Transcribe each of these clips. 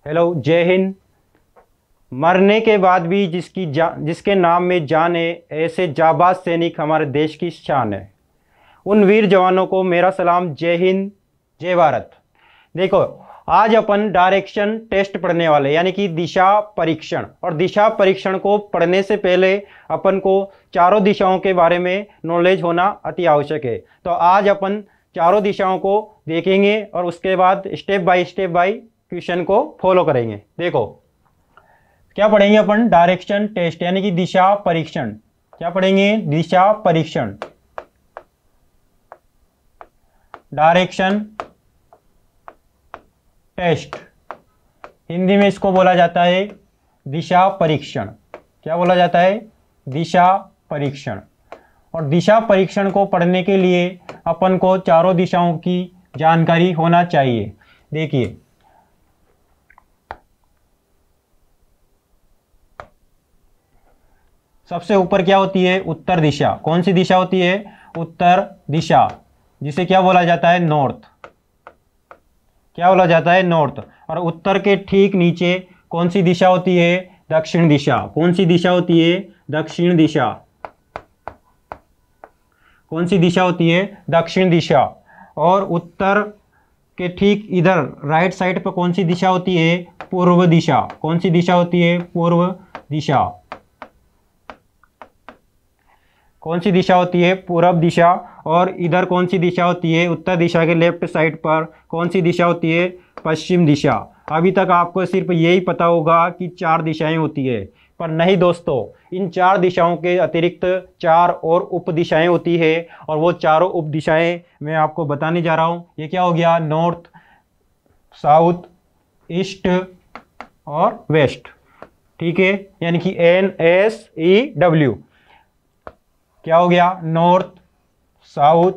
Hello, जय हिंद। मरने के बाद भी जिसके नाम में जान है, ऐसे जाबाज सैनिक हमारे देश की शान है। उन वीर जवानों को मेरा सलाम। जय हिंद, जय भारत। देखो, आज अपन डायरेक्शन टेस्ट पढ़ने वाले, यानी कि दिशा परीक्षण। और दिशा परीक्षण को पढ़ने से पहले अपन को चारों दिशाओं के बारे में नॉलेज होना अति आवश्यक है। तो आज अपन चारों दिशाओं को देखेंगे और उसके बाद स्टेप बाय क्वेश्चन को फॉलो करेंगे। देखो, क्या पढ़ेंगे अपन? डायरेक्शन टेस्ट यानी कि दिशा परीक्षण। क्या पढ़ेंगे? दिशा परीक्षण, डायरेक्शन टेस्ट। हिंदी में इसको बोला जाता है दिशा परीक्षण। क्या बोला जाता है? दिशा परीक्षण। और दिशा परीक्षण को पढ़ने के लिए अपन को चारों दिशाओं की जानकारी होना चाहिए। देखिए, सबसे ऊपर क्या होती है? उत्तर दिशा। कौन सी दिशा होती है? उत्तर दिशा, जिसे क्या बोला जाता है? नॉर्थ। क्या बोला जाता है? नॉर्थ। और उत्तर के ठीक नीचे कौन सी दिशा होती है? दक्षिण दिशा। कौन सी दिशा होती है? दक्षिण दिशा। कौन सी दिशा होती है? दक्षिण दिशा। और उत्तर के ठीक इधर राइट साइड पर कौन सी दिशा होती है? पूर्व दिशा। कौन सी दिशा होती है? पूर्व दिशा। कौन सी दिशा होती है? पूर्व दिशा। और इधर कौन सी दिशा होती है? उत्तर दिशा के लेफ्ट साइड पर कौन सी दिशा होती है? पश्चिम दिशा। अभी तक आपको सिर्फ यही पता होगा कि 4 दिशाएं होती है, पर नहीं दोस्तों, इन 4 दिशाओं के अतिरिक्त 4 और उप दिशाएं होती है। और वो चारों उप दिशाएं मैं आपको बताने जा रहा हूँ। ये क्या हो गया? नॉर्थ, साउथ, ईस्ट और वेस्ट। ठीक है, यानी कि NSEW। क्या हो गया? नॉर्थ, साउथ,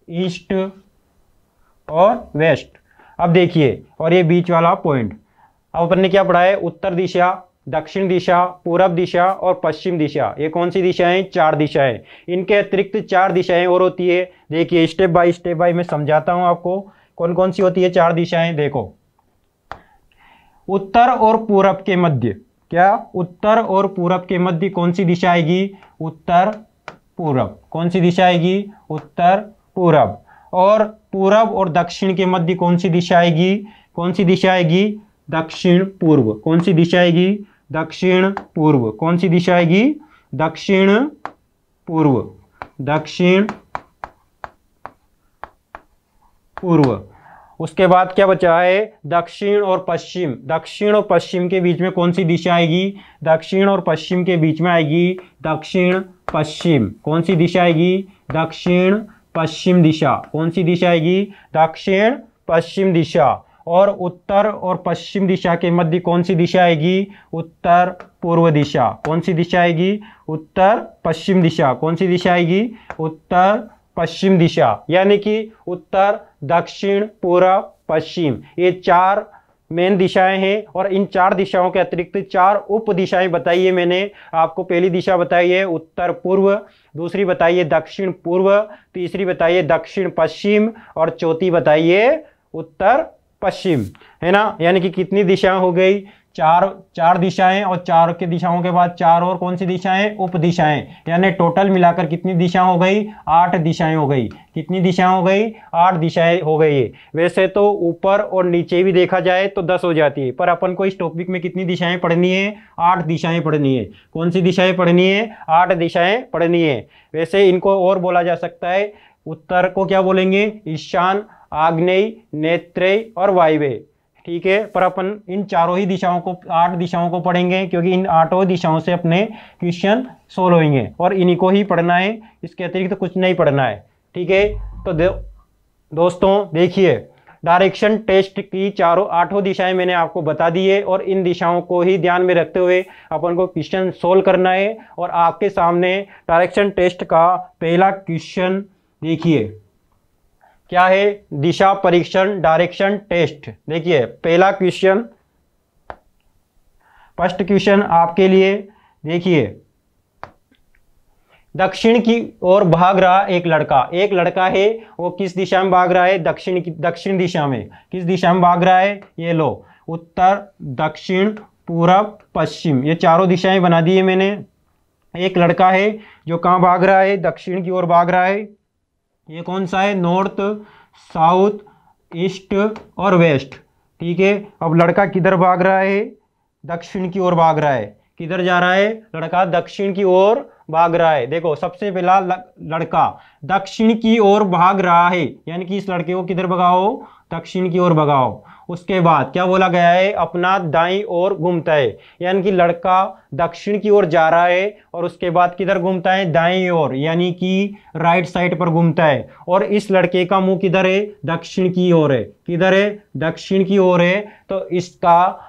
ईस्ट और वेस्ट। अब देखिए, और ये बीच वाला पॉइंट। अब अपन ने क्या पढ़ा है? उत्तर दिशा, दक्षिण दिशा, पूर्व दिशा और पश्चिम दिशा। ये कौन सी दिशाएं? 4 दिशाएं। इनके अतिरिक्त 4 दिशाएं और होती है। देखिए, स्टेप बाय मैं समझाता हूं आपको कौन कौन सी होती है 4 दिशाएं। देखो, उत्तर और पूर्व के मध्य। क्या? उत्तर और पूर्व के मध्य कौन सी दिशा आएगी? उत्तर पूर्व। कौन सी दिशा आएगी? उत्तर पूर्व। और पूर्व और दक्षिण के मध्य कौन सी दिशा आएगी? कौन सी दिशा आएगी? दक्षिण पूर्व। कौन सी दिशा आएगी? दक्षिण पूर्व। कौन सी दिशा आएगी? दक्षिण पूर्व। दक्षिण पूर्व। उसके बाद क्या बचा है? दक्षिण और पश्चिम। दक्षिण और पश्चिम के बीच में कौन सी दिशा आएगी? दक्षिण और पश्चिम के बीच में आएगी दक्षिण पश्चिम। कौन सी दिशा आएगी? दक्षिण पश्चिम दिशा। कौन सी दिशा आएगी? दक्षिण पश्चिम दिशा। और उत्तर और पश्चिम दिशा के मध्य कौन सी दिशा आएगी? उत्तर पूर्व दिशा। कौन सी दिशा आएगी? उत्तर पश्चिम दिशा। कौन सी दिशा आएगी? उत्तर पश्चिम दिशा। यानी कि उत्तर, दक्षिण, पूर्व, पश्चिम, ये 4 मेन दिशाएं हैं। और इन 4 दिशाओं के अतिरिक्त 4 उप दिशाएं बताई है मैंने आपको। पहली दिशा बताई है उत्तर पूर्व, दूसरी बताई है दक्षिण पूर्व, तीसरी बताई है दक्षिण पश्चिम और चौथी बताई है उत्तर पश्चिम। है ना? यानी कि कितनी दिशाएं हो गई? 4 दिशाएं। और 4 के दिशाओं के बाद 4 और कौन सी दिशाएं? उप दिशाएं। यानी टोटल मिलाकर कितनी दिशाएं हो गई? 8 दिशाएं हो गई। कितनी दिशाएं हो गई? 8 दिशाएं हो गई है। वैसे तो ऊपर और नीचे भी देखा जाए तो 10 हो जाती है, पर अपन को इस टॉपिक में कितनी दिशाएं पढ़नी है? 8 दिशाएं पढ़नी है। कौन सी दिशाएं पढ़नी है? 8 दिशाएं पढ़नी है। वैसे इनको और बोला जा सकता है। उत्तर को क्या बोलेंगे? ईशान, आग्नेय, नेत्रेय और वायव्य। ठीक है, पर अपन इन चारों ही दिशाओं को, 8 दिशाओं को पढ़ेंगे, क्योंकि इन 8 दिशाओं से अपने क्वेश्चन सोल्व होंगे और इन्हीं को ही पढ़ना है। इसके अतिरिक्त कुछ नहीं पढ़ना है। ठीक है, तो दोस्तों देखिए, डायरेक्शन टेस्ट की 8 दिशाएं मैंने आपको बता दी है और इन दिशाओं को ही ध्यान में रखते हुए अपन को क्वेश्चन सोल्व करना है। और आपके सामने डायरेक्शन टेस्ट का पहला क्वेश्चन देखिए, क्या है? दिशा परीक्षण, डायरेक्शन टेस्ट। देखिए, पहला क्वेश्चन, फर्स्ट क्वेश्चन आपके लिए। देखिए, दक्षिण की ओर भाग रहा एक लड़का है। वो किस दिशा में भाग रहा है? दक्षिण दिशा में। किस दिशा में भाग रहा है? ये लो, उत्तर, दक्षिण, पूरब, पश्चिम, ये चारों दिशाएं बना दी है मैंने। एक लड़का है जो कहाँ भाग रहा है, दक्षिण की ओर भाग रहा है। ये कौन सा है, नॉर्थ, साउथ, ईस्ट और वेस्ट। ठीक है, अब लड़का किधर भाग रहा है, दक्षिण की ओर भाग रहा है। किधर जा रहा है, लड़का दक्षिण की ओर भाग रहा है। देखो सबसे पहला लड़का दक्षिण की ओर भाग रहा है, यानी कि इस लड़के को किधर भगाओ, दक्षिण की ओर भगाओ। उसके बाद क्या बोला गया है, अपना दाईं ओर घूमता है, यानी कि लड़का दक्षिण की ओर जा रहा है और उसके बाद किधर घूमता है, दाईं ओर, यानी कि राइट साइड पर घूमता है। और इस लड़के का मुंह किधर है, दक्षिण की ओर है। किधर है, दक्षिण की ओर है, तो इसका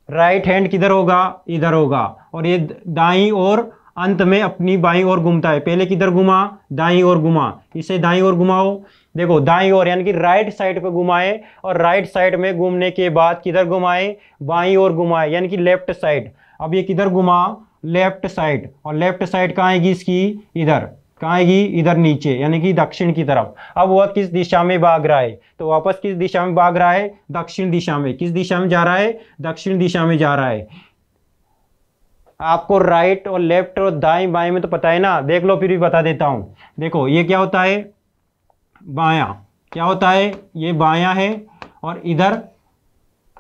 राइट हैंड किधर होगा, इधर होगा। और ये दाईं ओर अंत में अपनी बाईं ओर घूमता है। पहले किधर घुमा, दाईं ओर घुमा, इसे दाईं ओर घुमाओ। देखो दाईं ओर यानी कि राइट साइड पे घुमाए, और राइट साइड में घूमने के बाद किधर घुमाए, बाईं ओर घुमाए, यानी कि लेफ्ट साइड। अब ये किधर घुमा, लेफ्ट साइड, और लेफ्ट साइड कहाँ आएगी इसकी, इधर। कहाँ आएगी, इधर नीचे, यानी कि दक्षिण की तरफ। अब वह किस दिशा में भाग रहा है, तो वापस किस दिशा में भाग रहा है, दक्षिण दिशा में। किस दिशा में जा रहा है, दक्षिण दिशा में जा रहा है। आपको राइट और लेफ्ट और दाएं बाएं में तो पता है ना, देख लो फिर भी बता देता हूं। देखो ये क्या होता है, बायां। क्या होता है, ये बायां है। और इधर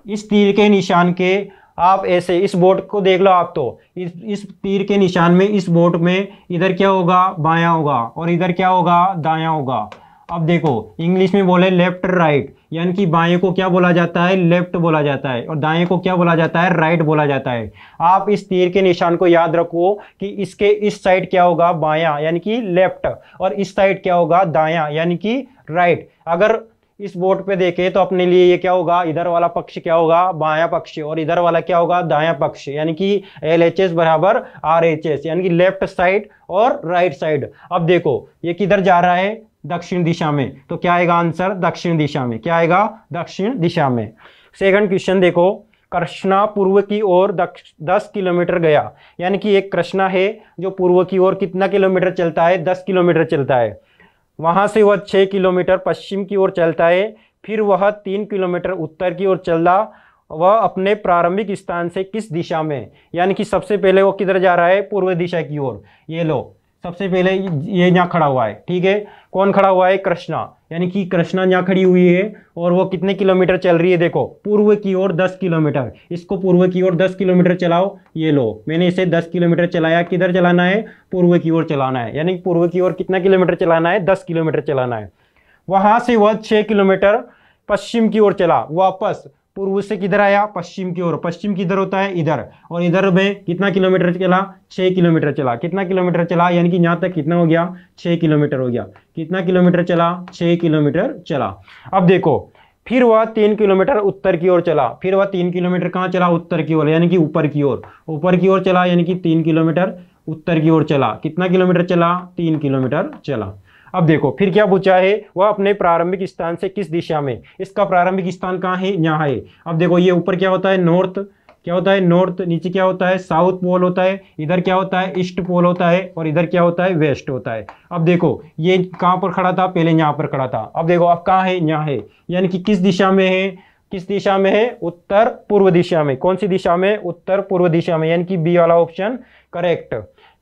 इस तीर के निशान के आप ऐसे इस बोर्ड को देख लो आप, तो इस तीर के निशान में इस बोर्ड में इधर क्या होगा, बायां होगा, और इधर क्या होगा, दायां होगा। अब देखो इंग्लिश में बोले लेफ्ट राइट, यानी कि बाएं को क्या बोला जाता है, लेफ्ट बोला जाता है, और दाएं को क्या बोला जाता है, राइट बोला जाता है। आप इस तीर के निशान को याद रखो कि इसके इस साइड क्या होगा, बायां यानी कि लेफ्ट, और इस साइड क्या होगा, दायां यानी कि राइट। अगर इस बोर्ड पे देखें तो अपने लिए ये क्या होगा, इधर वाला पक्ष क्या होगा, बायां पक्ष, और इधर वाला क्या होगा, दायां पक्ष, यानी कि LHS बराबर RHS, यानी कि लेफ्ट साइड और राइट साइड। अब देखो ये किधर जा रहा है, दक्षिण दिशा में, तो क्या आएगा आंसर, दक्षिण दिशा में। क्या आएगा, दक्षिण दिशा में। सेकंड क्वेश्चन देखो, कृष्णा पूर्व की ओर 10 किलोमीटर गया, यानी कि एक कृष्णा है जो पूर्व की ओर कितना किलोमीटर चलता है, 10 किलोमीटर चलता है। वहां से वह 6 किलोमीटर पश्चिम की ओर चलता है, फिर वह 3 किलोमीटर उत्तर की ओर चला। वह अपने प्रारंभिक स्थान से किस दिशा में, यानी कि सबसे पहले वो किधर जा रहा है, पूर्व दिशा की ओर। ये लो सबसे पहले ये यहाँ खड़ा हुआ है, ठीक है। कौन खड़ा हुआ है, कृष्णा, यानी कि कृष्णा यहाँ खड़ी हुई है, और वो कितने किलोमीटर चल रही है, देखो पूर्व की ओर 10 किलोमीटर। इसको पूर्व की ओर 10 किलोमीटर चलाओ। ये लो मैंने इसे 10 किलोमीटर चलाया, किधर चलाना है, पूर्व की ओर चलाना है, यानी पूर्व की ओर कितना किलोमीटर चलाना है, 10 किलोमीटर चलाना है। वहां से वह 6 किलोमीटर पश्चिम की ओर चला, वापस पूर्व से किधर आया, पश्चिम की ओर। पश्चिम किधर होता है, इधर, और इधर में कितना किलोमीटर चला, 6 किलोमीटर चला। कितना किलोमीटर चला, यानी कि यहाँ तक कितना हो गया, 6 किलोमीटर हो गया। कितना किलोमीटर चला, 6 किलोमीटर चला। अब देखो फिर वह 3 किलोमीटर उत्तर की ओर चला। फिर वह 3 किलोमीटर कहाँ चला, उत्तर की ओर, यानी कि ऊपर की ओर। ऊपर की ओर चला, यानी कि 3 किलोमीटर उत्तर की ओर चला। कितना किलोमीटर चला, 3 किलोमीटर चला। अब देखो फिर क्या पूछा है, वह अपने प्रारंभिक स्थान से किस दिशा में। इसका प्रारंभिक स्थान कहाँ है, यहाँ है। अब देखो ये ऊपर क्या होता है, नॉर्थ, क्या होता है, नॉर्थ। नीचे क्या होता है, साउथ पोल होता है। इधर क्या होता है, ईस्ट पोल होता है, और इधर क्या होता है, वेस्ट होता है। अब देखो ये कहाँ पर खड़ा था, पहले यहाँ पर खड़ा था। अब देखो अब कहाँ है, यहाँ है, यानी कि किस दिशा में है, किस दिशा में है, उत्तर पूर्व दिशा में। कौन सी दिशा में, उत्तर पूर्व दिशा में, यानी कि बी वाला ऑप्शन करेक्ट।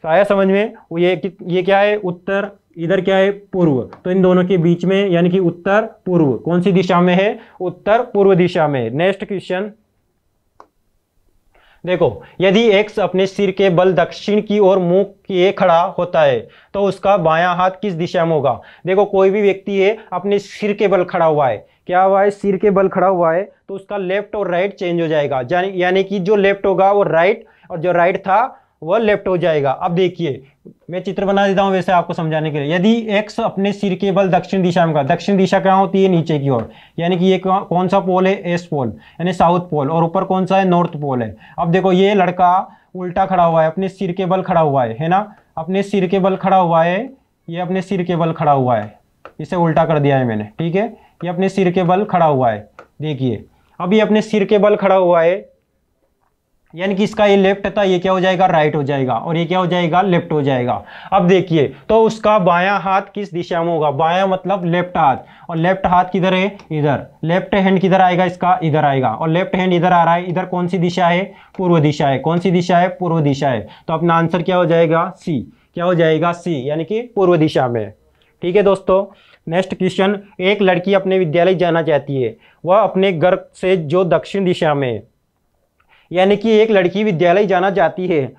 आया समझ में। ये क्या है, उत्तर, इधर क्या है, पूर्व। तो इन दोनों के बीच में, यानी कि उत्तर पूर्व, कौन सी दिशा में है, उत्तर पूर्व दिशा में। नेक्स्ट क्वेश्चन देखो, यदि x अपने सिर के बल दक्षिण की ओर मुंह किए खड़ा होता है तो उसका बायां हाथ किस दिशा में होगा। देखो कोई भी व्यक्ति है अपने सिर के बल खड़ा हुआ है, क्या हुआ है, सिर के बल खड़ा हुआ है, तो उसका लेफ्ट और राइट चेंज हो जाएगा। यानी कि जो लेफ्ट होगा वो राइट, और जो राइट था वो लेफ्ट हो जाएगा। अब देखिए मैं चित्र बना देता हूं वैसे आपको समझाने के लिए। यदि x अपने सिर के बल दक्षिण दिशा में, दक्षिण दिशा कहाँ होती है, नीचे की ओर, यानी कि ये कौन सा पोल है, एस पोल, यानी साउथ पोल, और ऊपर कौन सा है, नॉर्थ पोल है। अब देखो ये लड़का उल्टा खड़ा हुआ है, अपने सिर के बल खड़ा हुआ है ना, अपने सिर के बल खड़ा हुआ है, ये अपने सिर के बल खड़ा हुआ है, इसे उल्टा कर दिया है मैंने, ठीक है। ये अपने सिर के बल खड़ा हुआ है, देखिए अब ये अपने सिर के बल खड़ा हुआ है, यानी कि इसका ये लेफ्ट था, ये क्या हो जाएगा राइट हो जाएगा, और ये क्या हो जाएगा लेफ्ट हो जाएगा। अब देखिए तो उसका बायां हाथ किस दिशा में होगा, बायां मतलब लेफ्ट हाथ, और लेफ्ट हाथ किधर है इधर, लेफ्ट हैंड किधर आएगा इसका इधर आएगा, और लेफ्ट हैंड इधर आ रहा है, इधर कौन सी दिशा है पूर्व दिशा है, कौन सी दिशा है पूर्व दिशा है, तो अपना आंसर क्या हो जाएगा सी, क्या हो जाएगा सी, यानी कि पूर्व दिशा में। ठीक है दोस्तों, नेक्स्ट क्वेश्चन, एक लड़की अपने विद्यालय जाना चाहती है, वह अपने घर से जो दक्षिण दिशा में, यानी कि एक लड़की विद्यालय जाना चाहती है,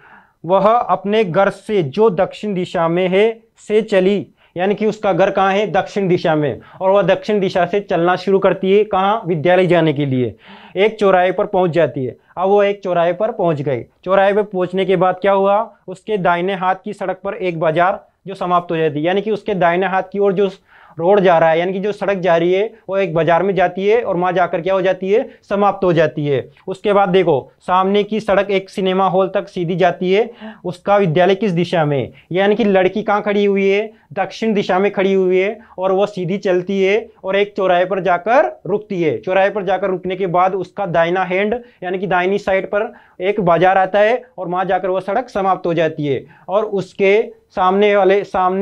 वह अपने घर से जो दक्षिण दिशा में है से चली, यानी कि उसका घर कहाँ है दक्षिण दिशा में, और वह दक्षिण दिशा से चलना शुरू करती है कहाँ विद्यालय जाने के लिए, एक चौराहे पर पहुंच जाती है। अब वो एक चौराहे पर पहुंच गई, चौराहे पर पहुंचने के बाद क्या हुआ, उसके दाहिने हाथ की सड़क पर एक बाजार जो समाप्त हो जाती है, यानी कि उसके दाहिने हाथ की ओर जो रोड जा रहा है, यानी कि जो सड़क जा रही है वो एक बाजार में जाती है और वहां जाकर क्या हो जाती है समाप्त हो जाती है। उसके बाद देखो सामने की सड़क एक सिनेमा हॉल तक सीधी जाती है, उसका विद्यालय किस दिशा में, यानी कि लड़की कहाँ खड़ी हुई है दक्षिण दिशा में खड़ी हुई है, और वह सीधी चलती है और एक चौराहे पर जाकर रुकती है। चौराहे पर जाकर रुकने के बाद उसका दाहिना हैंड यानी कि दाहिनी साइड पर एक बाजार आता है और वहां जाकर वह सड़क समाप्त हो जाती है, और उसके सामने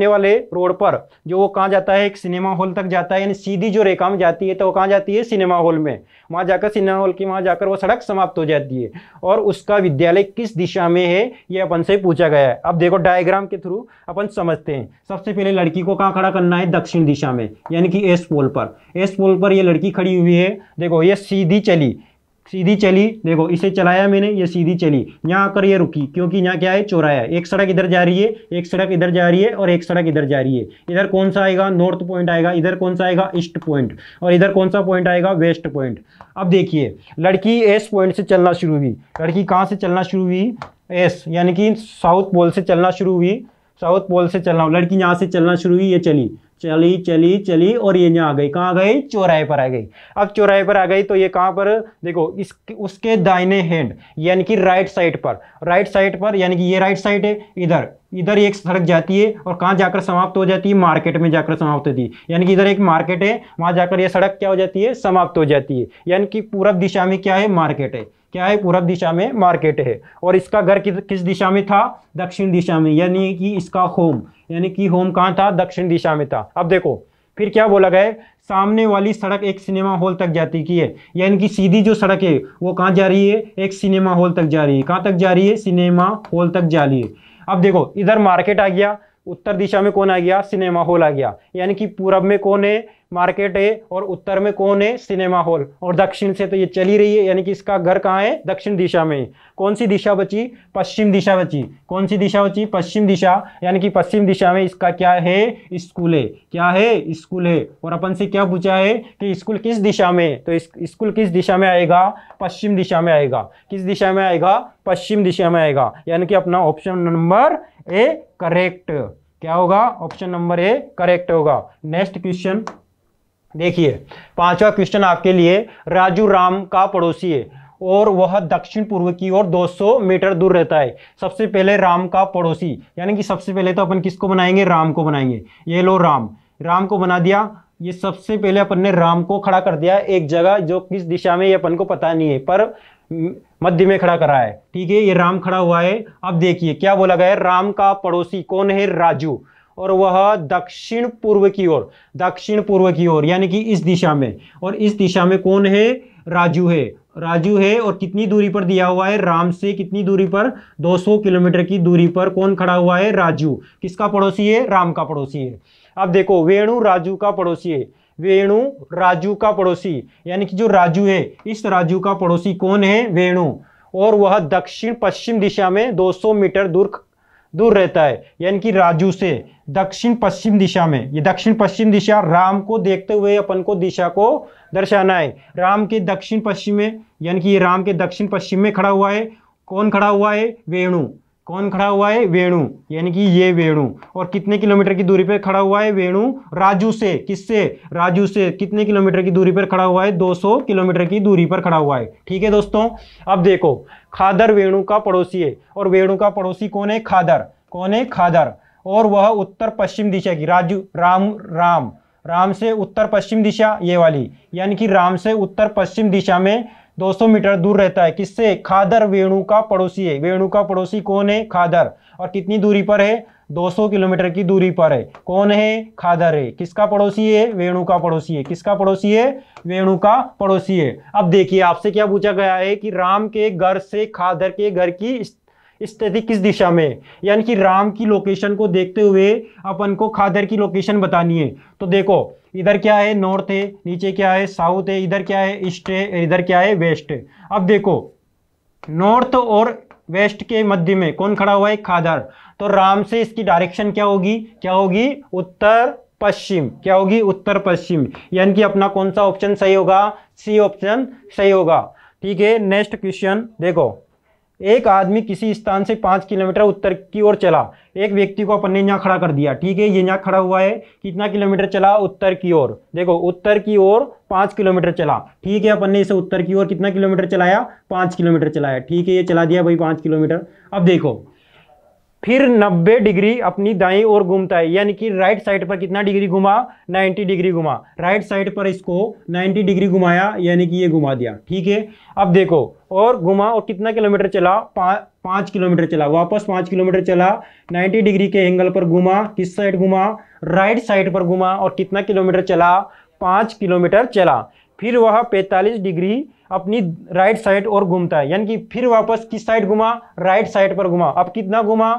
वाले रोड पर जो वो कहाँ जाता है एक सिनेमा हॉल तक जाता है, यानी सीधी जो रेखा में जाती है तो वो कहाँ जाती है सिनेमा हॉल में, वहां जाकर सिनेमा हॉल की वहां जाकर वो सड़क समाप्त हो जाती है। और उसका विद्यालय किस दिशा में है ये अपन से पूछा गया है। अब देखो डायग्राम के थ्रू अपन समझते हैं। सबसे पहले लड़की को कहाँ खड़ा करना है दक्षिण दिशा में, यानी कि एस पोल पर। एस पोल पर ये लड़की खड़ी हुई है, देखो ये सीधी चली, देखो इसे चलाया मैंने, ये सीधी चली, यहाँ आकर ये रुकी क्योंकि यहाँ क्या है चौराहा है, एक सड़क इधर जा रही है, एक सड़क इधर जा रही है और एक सड़क इधर जा रही है। इधर कौन सा आएगा नॉर्थ पॉइंट आएगा, इधर कौन सा आएगा ईस्ट पॉइंट, और इधर कौन सा पॉइंट आएगा वेस्ट पॉइंट। अब देखिए लड़की एस पॉइंट से चलना शुरू हुई, लड़की कहाँ से चलना शुरू हुई एस, यानी कि साउथ पोल से चलना शुरू हुई, साउथ पोल से चलना, लड़की यहाँ से चलना शुरू हुई, ये चली चली चली चली और ये यहाँ आ गई, कहाँ गई चौराहे पर आ गई। अब चौराहे पर आ गई तो ये कहाँ पर देखो इस उसके दाहिने हैंड यानी कि राइट साइड पर, यानी कि ये राइट साइड है, इधर एक सड़क जाती है और कहाँ जाकर समाप्त हो जाती है मार्केट में जाकर समाप्त होती है, यानी कि इधर एक मार्केट है वहां जाकर ये सड़क क्या हो जाती है समाप्त हो जाती है। यानी कि पूरब दिशा में क्या है मार्केट है, क्या है पूरब दिशा में मार्केट है, और इसका घर किस दिशा में था दक्षिण दिशा में, यानी कि इसका होम, यानी कि होम कहाँ था दक्षिण दिशा में था। अब देखो फिर क्या बोला गया, सामने वाली सड़क एक सिनेमा हॉल तक जाती की है, यानी कि सीधी जो सड़क है वो कहाँ जा रही है एक सिनेमा हॉल तक जा रही है, कहाँ तक जा रही है सिनेमा हॉल तक जा रही है। अब देखो इधर मार्केट आ गया, उत्तर दिशा में कौन आ गया सिनेमा हॉल आ गया, यानी कि पूरब में कौन है मार्केट है और उत्तर में कौन है सिनेमा हॉल, और दक्षिण से तो ये चली रही है, यानी कि इसका घर कहाँ है दक्षिण दिशा में। कौन सी दिशा बची पश्चिम दिशा बची, कौन सी दिशा बची पश्चिम दिशा, यानी कि पश्चिम दिशा में इसका क्या है स्कूल है, क्या है स्कूल है। और अपन से क्या पूछा है कि स्कूल किस दिशा में, तो स्कूल किस दिशा में आएगा पश्चिम दिशा में आएगा, किस दिशा में आएगा पश्चिम दिशा में आएगा, यानी कि अपना ऑप्शन नंबर ए करेक्ट, क्या होगा ऑप्शन नंबर ए करेक्ट होगा। नेक्स्ट क्वेश्चन देखिए, पांचवा क्वेश्चन आपके लिए, राजू राम का पड़ोसी है और वह दक्षिण पूर्व की ओर 200 मीटर दूर रहता है। सबसे पहले राम का पड़ोसी, यानी कि सबसे पहले तो अपन किसको बनाएंगे राम को बनाएंगे, ये लो राम को बना दिया। ये सबसे पहले अपन ने राम को खड़ा कर दिया एक जगह जो किस दिशा में ये अपन को पता नहीं है, पर मध्य में खड़ा करा है, ठीक है ये राम खड़ा हुआ है। अब देखिए क्या बोला गया है, राम का पड़ोसी कौन है राजू, और वह दक्षिण पूर्व की ओर यानी कि इस दिशा में, और इस दिशा में कौन है राजू है और कितनी दूरी पर दिया हुआ है राम से, कितनी दूरी पर 200 किलोमीटर की दूरी पर कौन खड़ा हुआ है राजू, किसका पड़ोसी है राम का पड़ोसी है। अब देखो वेणु राजू का पड़ोसी है, वेणु राजू का पड़ोसी, यानी कि जो राजू है इस राजू का पड़ोसी कौन है वेणु, और वह दक्षिण पश्चिम दिशा में 200 मीटर दूर रहता है, यानी कि राजू से दक्षिण पश्चिम दिशा में। ये दक्षिण पश्चिम दिशा राम को देखते हुए अपन को दिशा को दर्शाना है, राम के दक्षिण पश्चिम में, यानी कि ये राम के दक्षिण पश्चिम में खड़ा हुआ है, कौन खड़ा हुआ है वेणु, कौन खड़ा हुआ है वेणु, यानी कि ये वेणु, और कितने किलोमीटर की दूरी पर खड़ा हुआ है वेणु राजू से, किससे राजू से कितने किलोमीटर की दूरी पर खड़ा हुआ है 200 किलोमीटर की दूरी पर खड़ा हुआ है, ठीक है दोस्तों। अब देखो खादर वेणु का पड़ोसी है, और वेणु का पड़ोसी कौन है खादर, और वह उत्तर पश्चिम दिशा की, राम से उत्तर पश्चिम दिशा ये वाली, यानी कि राम से उत्तर पश्चिम दिशा में 200 मीटर दूर रहता है। किससे? खादर वेणु का पड़ोसी है। वेणु का पड़ोसी कौन है? खादर। और कितनी दूरी पर है? 200 किलोमीटर की दूरी पर है। कौन है? खादर है। किसका पड़ोसी है? वेणु का पड़ोसी है। किसका पड़ोसी है? वेणु का पड़ोसी है। अब देखिए आपसे क्या पूछा गया है कि राम के घर से खादर के घर की स्थिति किस दिशा में है, यानी कि राम की लोकेशन को देखते हुए अपन को खादर की लोकेशन बतानी है। तो देखो इधर क्या है? नॉर्थ है, नीचे क्या है? साउथ है, इधर क्या है? ईस्ट है, इधर क्या है? वेस्ट है। अब देखो नॉर्थ और वेस्ट के मध्य में कौन खड़ा हुआ है? खादर। तो राम से इसकी डायरेक्शन क्या होगी? क्या होगी? उत्तर पश्चिम। क्या होगी? उत्तर पश्चिम। यानी कि अपना कौन सा ऑप्शन सही होगा? सी ऑप्शन सही होगा। ठीक है, नेक्स्ट क्वेश्चन देखो। एक आदमी किसी स्थान से 5 किलोमीटर उत्तर की ओर चला। एक व्यक्ति को अपन ने यहाँ खड़ा कर दिया। ठीक है, ये यहाँ खड़ा हुआ है। कितना किलोमीटर चला? उत्तर की ओर। देखो उत्तर की ओर 5 किलोमीटर चला। ठीक है, अपन ने इसे उत्तर की ओर कितना किलोमीटर चलाया? 5 किलोमीटर चलाया। ठीक है, ये चला दिया भाई 5 किलोमीटर। अब देखो फिर 90 डिग्री अपनी दाईं ओर घूमता है, यानी कि राइट साइड पर कितना डिग्री घुमा? 90 डिग्री घुमा। राइट साइड पर इसको 90 डिग्री घुमाया, यानी कि ये घुमा दिया। ठीक है, अब देखो और घुमा और कितना किलोमीटर चला? 5 किलोमीटर चला। वापस 5 किलोमीटर चला, 90 डिग्री के एंगल पर घुमा। किस साइड घुमा? राइट साइड पर घुमा। और कितना किलोमीटर चला? 5 किलोमीटर चला। फिर वह 45 डिग्री अपनी राइट साइड और घूमता है, यानी कि फिर वापस किस साइड घुमा? राइट साइड पर घुमा। अब कितना घुमा?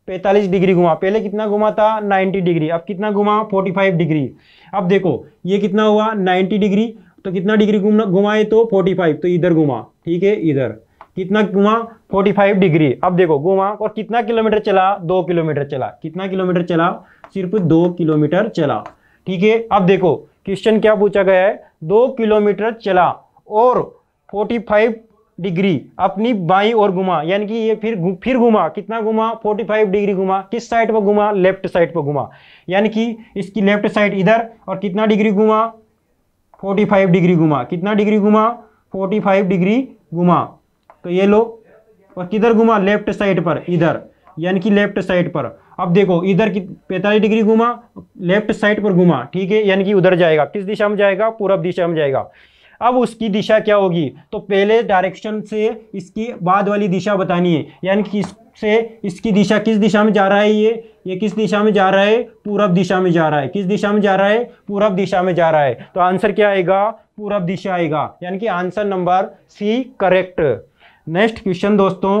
45 डिग्री घुमा। पहले कितना घुमा था? 90 डिग्री। अब कितना घुमा? 45 डिग्री। अब देखो ये कितना हुआ? 90 डिग्री। तो कितना डिग्री घुमाए? तो 45। तो इधर घुमा। ठीक है, इधर कितना घुमा? 45 डिग्री। अब देखो घुमा और कितना किलोमीटर चला? 2 किलोमीटर चला। कितना किलोमीटर चला? सिर्फ 2 किलोमीटर चला। ठीक है, अब देखो क्वेश्चन क्या पूछा गया है? 2 किलोमीटर चला और 45 डिग्री अपनी बाईं ओर घुमा, यानी कि ये फिर घुमा। कितना घुमा? 45 डिग्री घुमा। किस साइड पर घुमा? लेफ्ट साइड पर घुमा, यानी कि इसकी लेफ्ट साइड इधर। और कितना डिग्री घुमा? 45 डिग्री घुमा। कितना डिग्री घुमा? 45 डिग्री घुमा। तो ये लो, और किधर घुमा? लेफ्ट साइड पर, इधर, यानी कि लेफ्ट साइड पर। अब देखो इधर 45 डिग्री घुमा, लेफ्ट साइड पर घुमा। ठीक है, यानी कि उधर जाएगा। किस दिशा में जाएगा? पूरब दिशा में जाएगा। अब उसकी दिशा क्या होगी? तो पहले डायरेक्शन से इसकी बाद वाली दिशा बतानी है, यानी कि इससे इसकी दिशा किस दिशा में जा रहा है? ये किस दिशा में जा रहा है? पूरब दिशा में जा रहा है। किस दिशा में जा रहा है? पूरब दिशा में जा रहा है। तो आंसर क्या आएगा? पूरब दिशा आएगा, यानी कि answer number C correct. Next question दोस्तों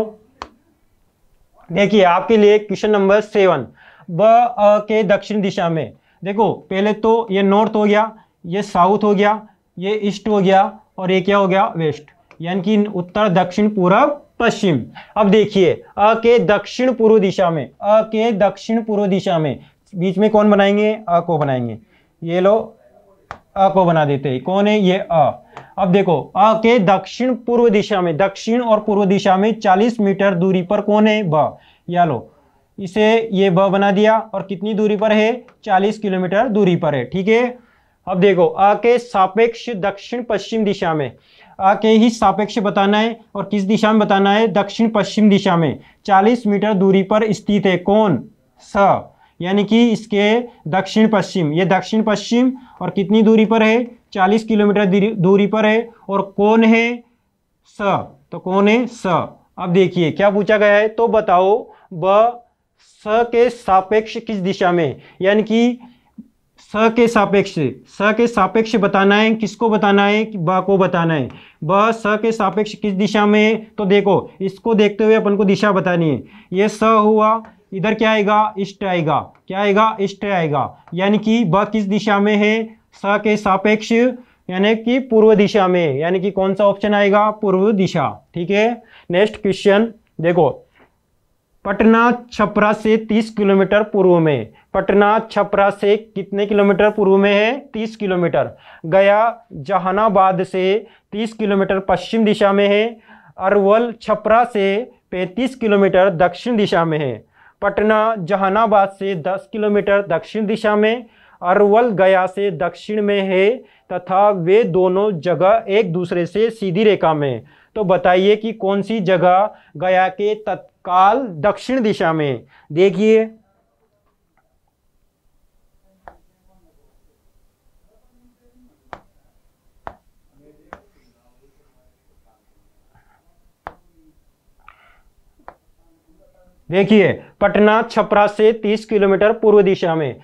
देखिए आपके लिए क्वेश्चन नंबर 7। ब अ के दक्षिण दिशा में। देखो पहले तो ये नॉर्थ हो गया, ये साउथ हो गया, ये ईस्ट हो गया, और ये क्या हो गया? वेस्ट, यानी कि उत्तर दक्षिण पूरब पश्चिम। अब देखिए अ के दक्षिण पूर्व दिशा में, अ के दक्षिण पूर्व दिशा में बीच में कौन बनाएंगे? अ को बनाएंगे। ये लो अ को बना देते हैं। कौन है? ये अ। अब देखो अ के दक्षिण पूर्व दिशा में, दक्षिण और पूर्व दिशा में 40 मीटर दूरी पर कौन है? ब। या लो इसे ये ब बना दिया, और कितनी दूरी पर है? 40 किलोमीटर दूरी पर है। ठीक है, अब देखो अ के सापेक्ष दक्षिण पश्चिम दिशा में, अ के ही सापेक्ष बताना है, और किस दिशा में बताना है? दक्षिण पश्चिम दिशा में 40 मीटर दूरी पर स्थित है। कौन? स, यानी कि इसके दक्षिण पश्चिम, ये दक्षिण पश्चिम, और कितनी दूरी पर है? 40 किलोमीटर दूरी पर है। और कौन है? स। तो कौन है? स। अब देखिए क्या पूछा गया है, तो बताओ ब स के सापेक्ष किस दिशा में, यानी कि स के सापेक्ष बताना है। किसको बताना है? कि ब को बताना है। ब स के सापेक्ष किस दिशा में है? तो देखो इसको देखते हुए अपन को दिशा बतानी है। ये स हुआ, इधर क्या आएगा? ईस्ट आएगा। क्या आएगा? ईस्ट आएगा, यानी कि ब किस दिशा में है? स के सापेक्ष, यानी कि पूर्व दिशा में, यानी कि कौन सा ऑप्शन आएगा? पूर्व दिशा। ठीक है, नेक्स्ट क्वेश्चन देखो। पटना छपरा से 30 किलोमीटर पूर्व में, पटना छपरा से कितने किलोमीटर पूर्व में है? 30 किलोमीटर। गया जहानाबाद से 30 किलोमीटर पश्चिम दिशा में है। अरवल छपरा से 35 किलोमीटर दक्षिण दिशा में है। पटना जहानाबाद से 10 किलोमीटर दक्षिण दिशा में, अरवल गया से दक्षिण में है, तथा वे दोनों जगह एक दूसरे से सीधी रेखा में। तो बताइए कि कौन सी जगह गया के तत्काल दक्षिण दिशा में? देखिए देखिए पटना छपरा से 30 किलोमीटर पूर्व दिशा में,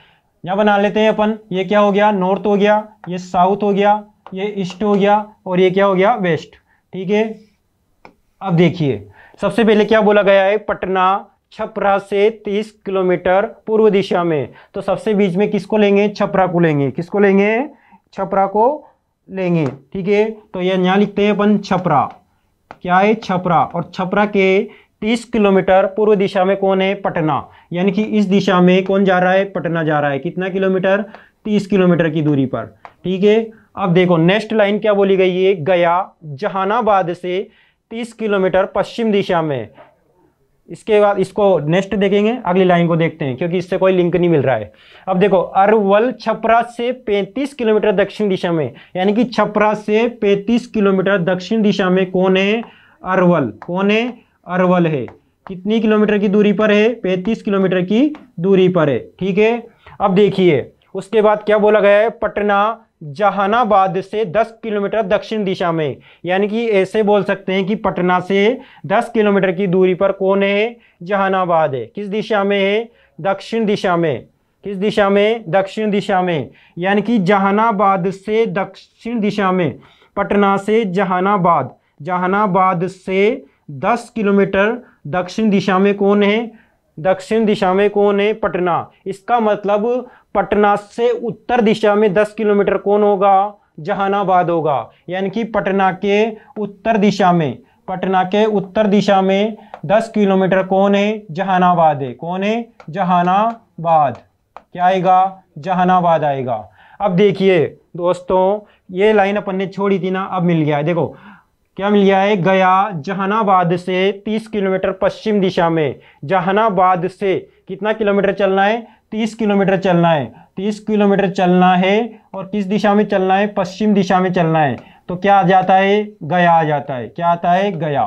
यहाँ बना लेते हैं अपन। ये क्या हो गया, नॉर्थ हो गया, ये साउथ हो गया, ये ईस्ट हो गया, और ये क्या हो गया, वेस्ट। ठीक है, अब देखिए सबसे पहले क्या बोला गया है, पटना छपरा से 30 किलोमीटर पूर्व दिशा में। तो सबसे बीच में किसको लेंगे, छपरा को लेंगे। किसको लेंगे, छपरा को लेंगे। ठीक है, तो ये यहाँ लिखते हैं अपन छपरा, क्या है, छपरा। और छपरा के 30 किलोमीटर पूर्व दिशा में कौन है, पटना। यानी कि इस दिशा में कौन जा रहा है, पटना जा रहा है। कितना किलोमीटर, 30 किलोमीटर की दूरी पर। ठीक है, अब देखो नेक्स्ट लाइन क्या बोली गई है, गया जहानाबाद से 30 किलोमीटर पश्चिम दिशा में। इसके बाद इसको नेक्स्ट देखेंगे, अगली लाइन को देखते हैं क्योंकि इससे कोई लिंक नहीं मिल रहा है। अब देखो अरवल छपरा से 35 किलोमीटर दक्षिण दिशा में, यानी कि छपरा से 35 किलोमीटर दक्षिण दिशा में कौन है, अरवल। कौन है, अरवल है। कितनी किलोमीटर की दूरी पर है, 35 किलोमीटर की दूरी पर है। ठीक है, अब देखिए उसके बाद क्या बोला गया है, पटना जहानाबाद से 10 किलोमीटर दक्षिण दिशा में। यानी कि ऐसे बोल सकते हैं कि पटना से 10 किलोमीटर की दूरी पर कौन है, जहानाबाद है। किस दिशा में है, दक्षिण दिशा में। किस दिशा में, दक्षिण दिशा में। यानी कि जहानाबाद से दक्षिण दिशा में, पटना से जहानाबाद, जहानाबाद से 10 किलोमीटर दक्षिण दिशा में कौन है, दक्षिण दिशा में कौन है, पटना। इसका मतलब पटना से उत्तर दिशा में 10 किलोमीटर कौन होगा, जहानाबाद होगा। यानी कि पटना के उत्तर दिशा में, पटना के उत्तर दिशा में 10 किलोमीटर कौन है, जहानाबाद है। कौन है, जहानाबाद। क्या आएगा, जहानाबाद आएगा। अब देखिए दोस्तों ये लाइन अपन ने छोड़ी थी ना, अब मिल गया है। देखो क्या मिल गया है, गया जहानाबाद से 30 किलोमीटर पश्चिम दिशा में। जहानाबाद से कितना किलोमीटर चलना है, 30 किलोमीटर चलना है। 30 किलोमीटर चलना है और किस दिशा में चलना है, पश्चिम दिशा में चलना है। तो क्या आ जाता है, गया आ जाता है। क्या आता है, गया।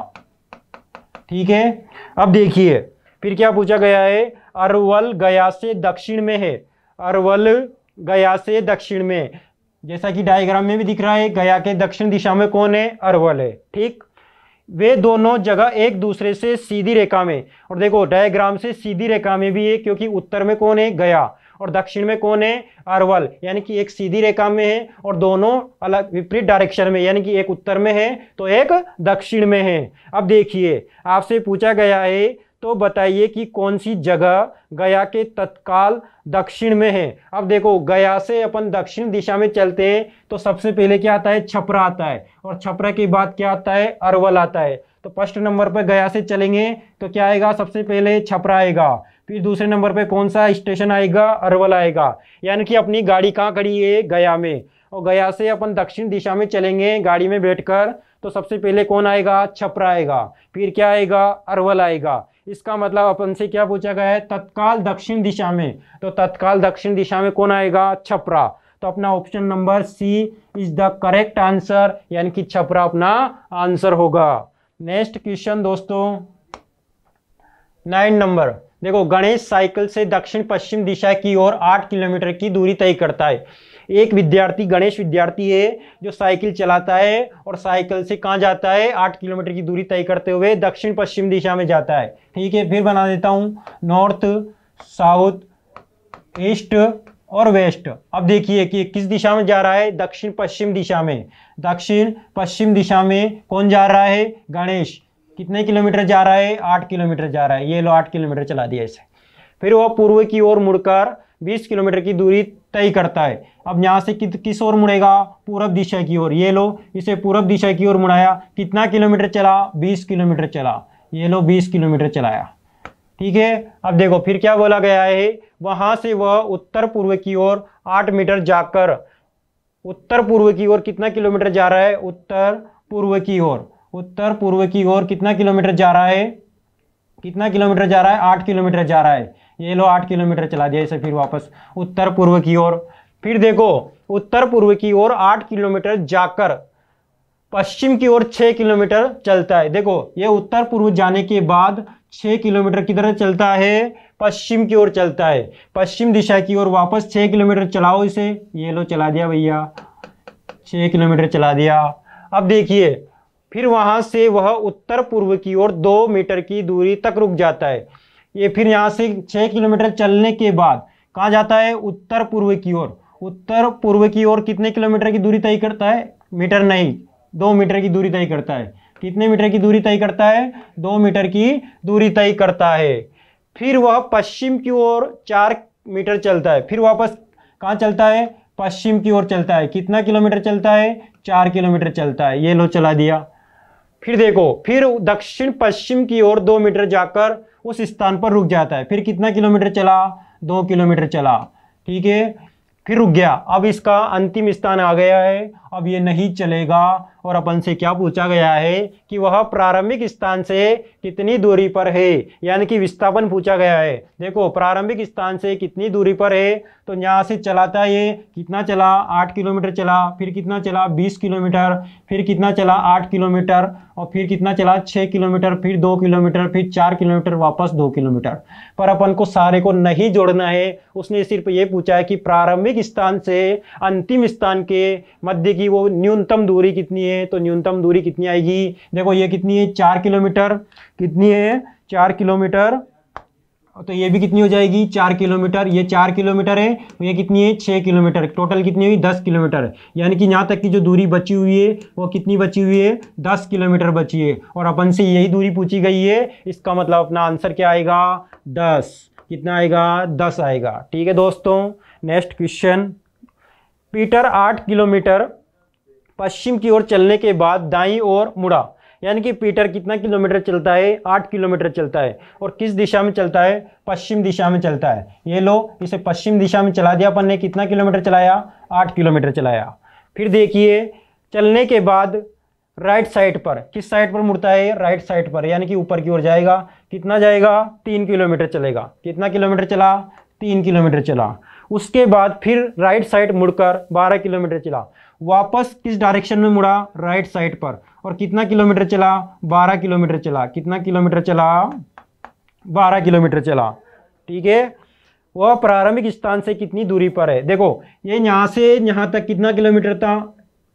ठीक है, अब देखिए फिर क्या पूछा गया है, अरवल गया से दक्षिण में है। अरवल गया से दक्षिण में, जैसा कि डायग्राम में भी दिख रहा है, गया के दक्षिण दिशा में कौन है, अरवल है। ठीक, वे दोनों जगह एक दूसरे से सीधी रेखा में, और देखो डायग्राम से सीधी रेखा में भी है क्योंकि उत्तर में कौन है, गया, और दक्षिण में कौन है, अरवल। यानी कि एक सीधी रेखा में है और दोनों अलग विपरीत डायरेक्शन में, यानी कि एक उत्तर में है तो एक दक्षिण में है। अब देखिए आपसे पूछा गया है तो बताइए कि कौन सी जगह गया के तत्काल दक्षिण में है। अब देखो गया से अपन दक्षिण दिशा में चलते हैं तो सबसे पहले क्या आता है, छपरा आता है, और छपरा के बाद क्या आता है, अरवल आता है। तो फर्स्ट नंबर पर गया से चलेंगे तो क्या आएगा, सबसे पहले छपरा आएगा, फिर दूसरे नंबर पे कौन सा स्टेशन आएगा, अरवल आएगा। यानी कि अपनी गाड़ी कहाँ खड़ी है, गया में, और गया से अपन दक्षिण दिशा में चलेंगे गाड़ी में बैठकर तो सबसे पहले कौन आएगा, छपरा आएगा, फिर क्या आएगा, अरवल आएगा। इसका मतलब अपन से क्या पूछा गया है, तत्काल दक्षिण दिशा में, तो तत्काल दक्षिण दिशा में कौन आएगा, छपरा। तो अपना option number C is the correct answer, यानी कि छपरा अपना आंसर होगा। नेक्स्ट क्वेश्चन दोस्तों 9 नंबर, देखो गणेश साइकिल से दक्षिण पश्चिम दिशा की ओर 8 किलोमीटर की दूरी तय करता है। एक विद्यार्थी, गणेश विद्यार्थी है जो साइकिल चलाता है और साइकिल से कहाँ जाता है, 8 किलोमीटर की दूरी तय करते हुए दक्षिण पश्चिम दिशा में जाता है। ठीक है, फिर बना देता हूँ नॉर्थ, साउथ, ईस्ट और वेस्ट। अब देखिए कि किस दिशा में जा रहा है, दक्षिण पश्चिम दिशा में। दक्षिण पश्चिम दिशा में कौन जा रहा है, गणेश। कितने किलोमीटर जा रहा है, 8 किलोमीटर जा रहा है। ये लो 8 किलोमीटर चला दिया इसे। फिर वह पूर्व की ओर मुड़कर 20 किलोमीटर की दूरी तय करता है। अब यहाँ से किस ओर मुड़ेगा, पूरब दिशा की ओर। ये लो इसे पूरब दिशा की ओर मुड़ाया, कितना किलोमीटर चला, 20 किलोमीटर चला। ये लो 20 किलोमीटर चलाया। ठीक है, अब देखो फिर क्या बोला गया है, वहां से वह उत्तर पूर्व की ओर 8 मीटर जाकर, उत्तर पूर्व की ओर कितना किलोमीटर जा रहा है, उत्तर पूर्व की ओर, उत्तर पूर्व की ओर कितना किलोमीटर जा रहा है, कितना किलोमीटर जा रहा है, 8 किलोमीटर जा रहा है। ये लो 8 किलोमीटर चला दिया इसे फिर वापस उत्तर पूर्व की ओर। फिर देखो उत्तर पूर्व की ओर 8 किलोमीटर जाकर पश्चिम की ओर 6 किलोमीटर चलता है। देखो ये उत्तर पूर्व जाने के बाद 6 किलोमीटर किधर चलता है, पश्चिम की ओर चलता है। पश्चिम दिशा की ओर वापस 6 किलोमीटर चलाओ इसे। ये लो चला दिया भैया, 6 किलोमीटर चला दिया। अब देखिए फिर वहां से वह उत्तर पूर्व की ओर 2 मीटर की दूरी तक रुक जाता है। ये फिर यहाँ से 6 किलोमीटर चलने के बाद कहाँ जाता है, उत्तर पूर्व की ओर। उत्तर पूर्व की ओर कितने किलोमीटर की दूरी तय करता है, मीटर नहीं 2 मीटर की दूरी तय करता है। कितने मीटर की दूरी तय करता है, 2 मीटर की दूरी तय करता है। फिर वह पश्चिम की ओर 4 मीटर चलता है, फिर वापस कहाँ चलता है, पश्चिम की ओर चलता है। कितना किलोमीटर चलता है, 4 किलोमीटर चलता है। ये लो चला दिया। फिर देखो, फिर दक्षिण पश्चिम की ओर 2 मीटर जाकर उस स्थान पर रुक जाता है। फिर कितना किलोमीटर चला, 2 किलोमीटर चला, ठीक है, फिर रुक गया। अब इसका अंतिम स्थान आ गया है, अब ये नहीं चलेगा। और अपन से क्या पूछा गया है कि वह प्रारंभिक स्थान से कितनी दूरी पर है, यानी कि विस्थापन पूछा गया है। देखो प्रारंभिक स्थान से कितनी दूरी पर है, तो यहाँ से चलाता है, ये कितना चला, 8 किलोमीटर चला, फिर कितना चला, 20 किलोमीटर, फिर कितना चला, 8 किलोमीटर, और फिर कितना चला, 6 किलोमीटर, फिर 2 किलोमीटर, फिर 4 किलोमीटर, वापस 2 किलोमीटर। पर अपन को सारे को नहीं जोड़ना है, उसने सिर्फ ये पूछा है कि प्रारंभिक स्थान से अंतिम स्थान के मध्य की वो न्यूनतम दूरी कितनी है। तो न्यूनतम दूरी कितनी आएगी, देखो ये कितनी है, 4 किलोमीटर, कितनी है, 4 किलोमीटर, तो ये भी कितनी हो जाएगी, 4 किलोमीटर, ये 4 किलोमीटर है, तो ये कितनी है, 6 किलोमीटर, टोटल कितनी हुई, 10 किलोमीटर। यानी कि यहाँ तक की जो दूरी बची हुई है वो कितनी बची हुई है, 10 किलोमीटर बची है। और अपन से यही दूरी पूछी गई है, इसका मतलब अपना आंसर क्या आएगा, 10। कितना आएगा, 10 आएगा। ठीक है दोस्तों, नेक्स्ट क्वेश्चन। पीटर 8 किलोमीटर पश्चिम की ओर चलने के बाद दाईं ओर मुड़ा। यानी कि पीटर कितना किलोमीटर चलता है, 8 किलोमीटर चलता है, और किस दिशा में चलता है, पश्चिम दिशा में चलता है। ये लो, इसे पश्चिम दिशा में चला दिया अपन ने। कितना किलोमीटर चलाया, 8 किलोमीटर चलाया। फिर देखिए, चलने के बाद राइट साइड पर, किस साइड पर मुड़ता है, राइट साइड पर, यानी कि ऊपर की ओर जाएगा। कितना जाएगा, 3 किलोमीटर चलेगा। कितना किलोमीटर चला, 3 किलोमीटर चला। उसके बाद फिर राइट साइड मुड़कर 12 किलोमीटर चला। वापस किस डायरेक्शन में मुड़ा, राइट साइड पर, और कितना किलोमीटर चला, 12 किलोमीटर चला। कितना किलोमीटर चला, 12 किलोमीटर चला। ठीक है, वह प्रारंभिक स्थान से कितनी दूरी पर है। देखो ये यहाँ से यहाँ तक कितना किलोमीटर था,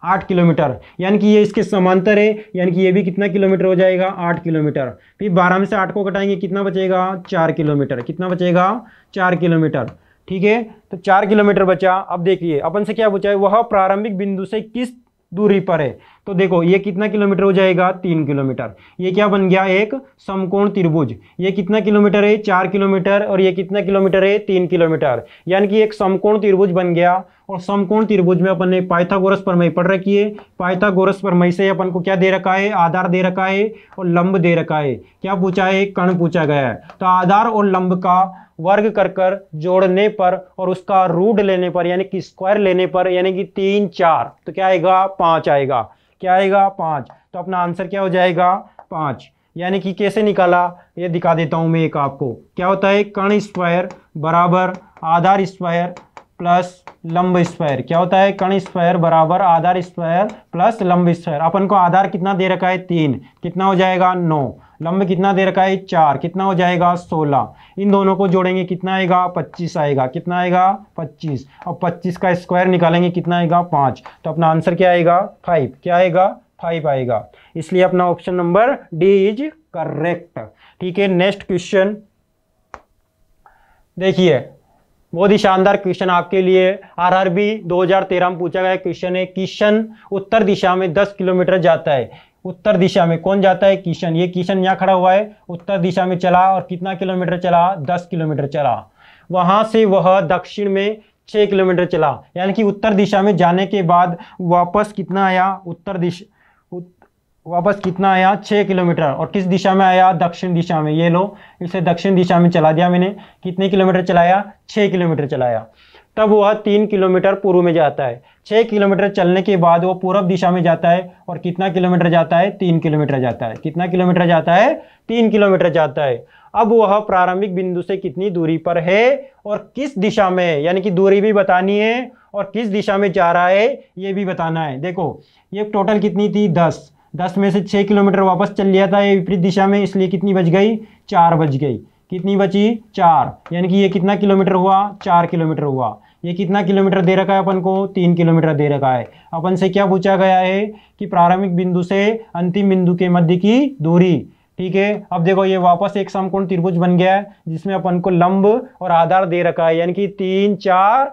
8 किलोमीटर, यानी कि ये इसके समांतर है, यानी कि ये भी कितना किलोमीटर हो जाएगा, 8 किलोमीटर। फिर 12 में से 8 को घटाएंगे, कितना बचेगा, 4 किलोमीटर। कितना बचेगा, 4 किलोमीटर। ठीक है, तो 4 किलोमीटर बचा। अब देखिए अपन से क्या पूछा है, वह प्रारंभिक बिंदु से किस दूरी पर है। तो देखो ये कितना किलोमीटर हो जाएगा, 3 किलोमीटर। ये क्या बन गया, एक समकोण त्रिभुज। ये कितना किलोमीटर है, 4 किलोमीटर, और ये कितना किलोमीटर है, 3 किलोमीटर। यानी कि एक समकोण त्रिभुज बन गया। और समकोण त्रिभुज में अपन ने पाइथागोरस प्रमेय पढ़ रखी है। पाइथागोरस प्रमेय से अपन को क्या दे रखा है, आधार दे रखा है और लंब दे रखा है। क्या पूछा है, कर्ण पूछा गया है। तो आधार और लंब का वर्ग कर जोड़ने पर और उसका रूट लेने पर, यानी कि स्क्वायर लेने पर, यानी कि 3 4, तो क्या आएगा, 5 आएगा। क्या आएगा, 5। तो अपना आंसर क्या हो जाएगा, 5। यानी कि कैसे निकाला, ये दिखा देता हूं मैं एक आपको। क्या होता है, कर्ण स्क्वायर बराबर आधार स्क्वायर प्लस लंब स्क्वायर। क्या होता है, कर्ण स्क्वायर बराबर आधार स्क्वायर प्लस लंब स्क्वायर। अपन को आधार कितना दे रखा है, 3, कितना हो जाएगा, 9। लंब कितना दे रखा है, 4, कितना हो जाएगा, 16। इन दोनों को जोड़ेंगे कितना आएगा, 25 आएगा। कितना आएगा, 25। और 25 का स्क्वायर निकालेंगे, कितना आएगा, 5। तो अपना आंसर क्या आएगा, 5। क्या आएगा, 5 आएगा। इसलिए अपना option number D is correct. ठीक है, नेक्स्ट क्वेश्चन देखिए, बहुत ही शानदार क्वेश्चन आपके लिए। आरआरबी 2013 में पूछा गया क्वेश्चन है। किशन उत्तर दिशा में 10 किलोमीटर जाता है। उत्तर दिशा में कौन जाता है, किशन। ये किशन यहाँ खड़ा हुआ है, उत्तर दिशा में चला, और कितना किलोमीटर चला, 10 किलोमीटर चला। वहां से वह दक्षिण में 6 किलोमीटर चला। यानी कि उत्तर दिशा में जाने के बाद वापस कितना आया, वापस कितना आया, 6 किलोमीटर। और किस दिशा में आया, दक्षिण दिशा में। ये लो, इसे दक्षिण दिशा में चला दिया मैंने। कितने किलोमीटर चलाया, 6 किलोमीटर चलाया। तब वह 3 किलोमीटर पूर्व में जाता है। 6 किलोमीटर चलने के बाद वो पूर्व दिशा में जाता है, और कितना किलोमीटर जाता है, 3 किलोमीटर जाता है। कितना किलोमीटर जाता है, 3 किलोमीटर जाता है। अब वह प्रारंभिक बिंदु से कितनी दूरी पर है और किस दिशा में है, यानी कि दूरी भी बतानी है और किस दिशा में जा रहा है ये भी बताना है। देखो ये टोटल कितनी थी, 10 में से 6 किलोमीटर वापस चल लिया था ये विपरीत दिशा में, इसलिए कितनी बच गई, 4 बच गई। कितनी बची, 4। यानी कि ये कितना किलोमीटर हुआ, 4 किलोमीटर हुआ। ये कितना किलोमीटर दे रखा है अपन को, 3 किलोमीटर दे रखा है। अपन से क्या पूछा गया है कि प्रारंभिक बिंदु से अंतिम बिंदु के मध्य की दूरी। ठीक है। अब देखो ये वापस एक समकोण त्रिभुज बन गया है जिसमें अपन को लंब और आधार दे रखा है, यानी कि 3 4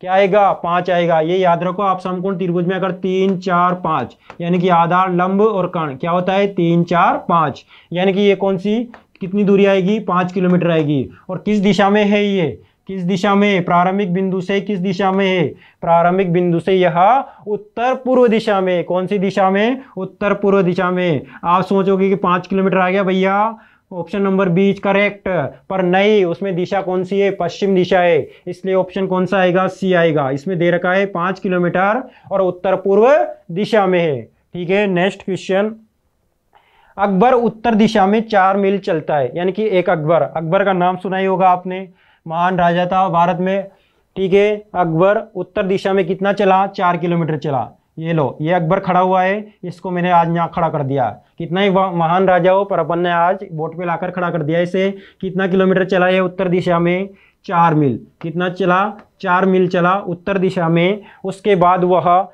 क्या आएगा 5 आएगा। ये याद रखो आप, समकोण त्रिभुज में अगर 3 4 5 यानी कि आधार लंब और कर्ण क्या होता है 3 4 5, यानी कि ये कौन सी कितनी दूरी आएगी 5 किलोमीटर आएगी। और किस दिशा में है ये, किस दिशा में, प्रारंभिक बिंदु से किस दिशा में है, प्रारंभिक बिंदु से यह उत्तर पूर्व दिशा में। कौन सी दिशा में, उत्तर पूर्व दिशा में। आप सोचोगे कि 5 किलोमीटर आ गया भैया, option number B is correct, पर नहीं, उसमें दिशा कौन सी है, पश्चिम दिशा है, इसलिए ऑप्शन कौन सा आएगा, सी आएगा। इसमें दे रखा है 5 किलोमीटर और उत्तर पूर्व दिशा में है। ठीक है, नेक्स्ट क्वेश्चन। अकबर उत्तर दिशा में 4 मील चलता है, यानी कि एक अकबर, अकबर का नाम सुना ही होगा आपने, महान राजा था भारत में। ठीक है, अकबर उत्तर दिशा में कितना चला, 4 किलोमीटर चला। ये लो, ये अकबर खड़ा हुआ है, इसको मैंने आज यहाँ खड़ा कर दिया। कितना ही महान राजा हो, पर अपन ने आज बोट पे लाकर खड़ा कर दिया इसे। कितना किलोमीटर चला है उत्तर दिशा में, 4 मील। कितना चला, 4 मील चला उत्तर दिशा में। उसके बाद वह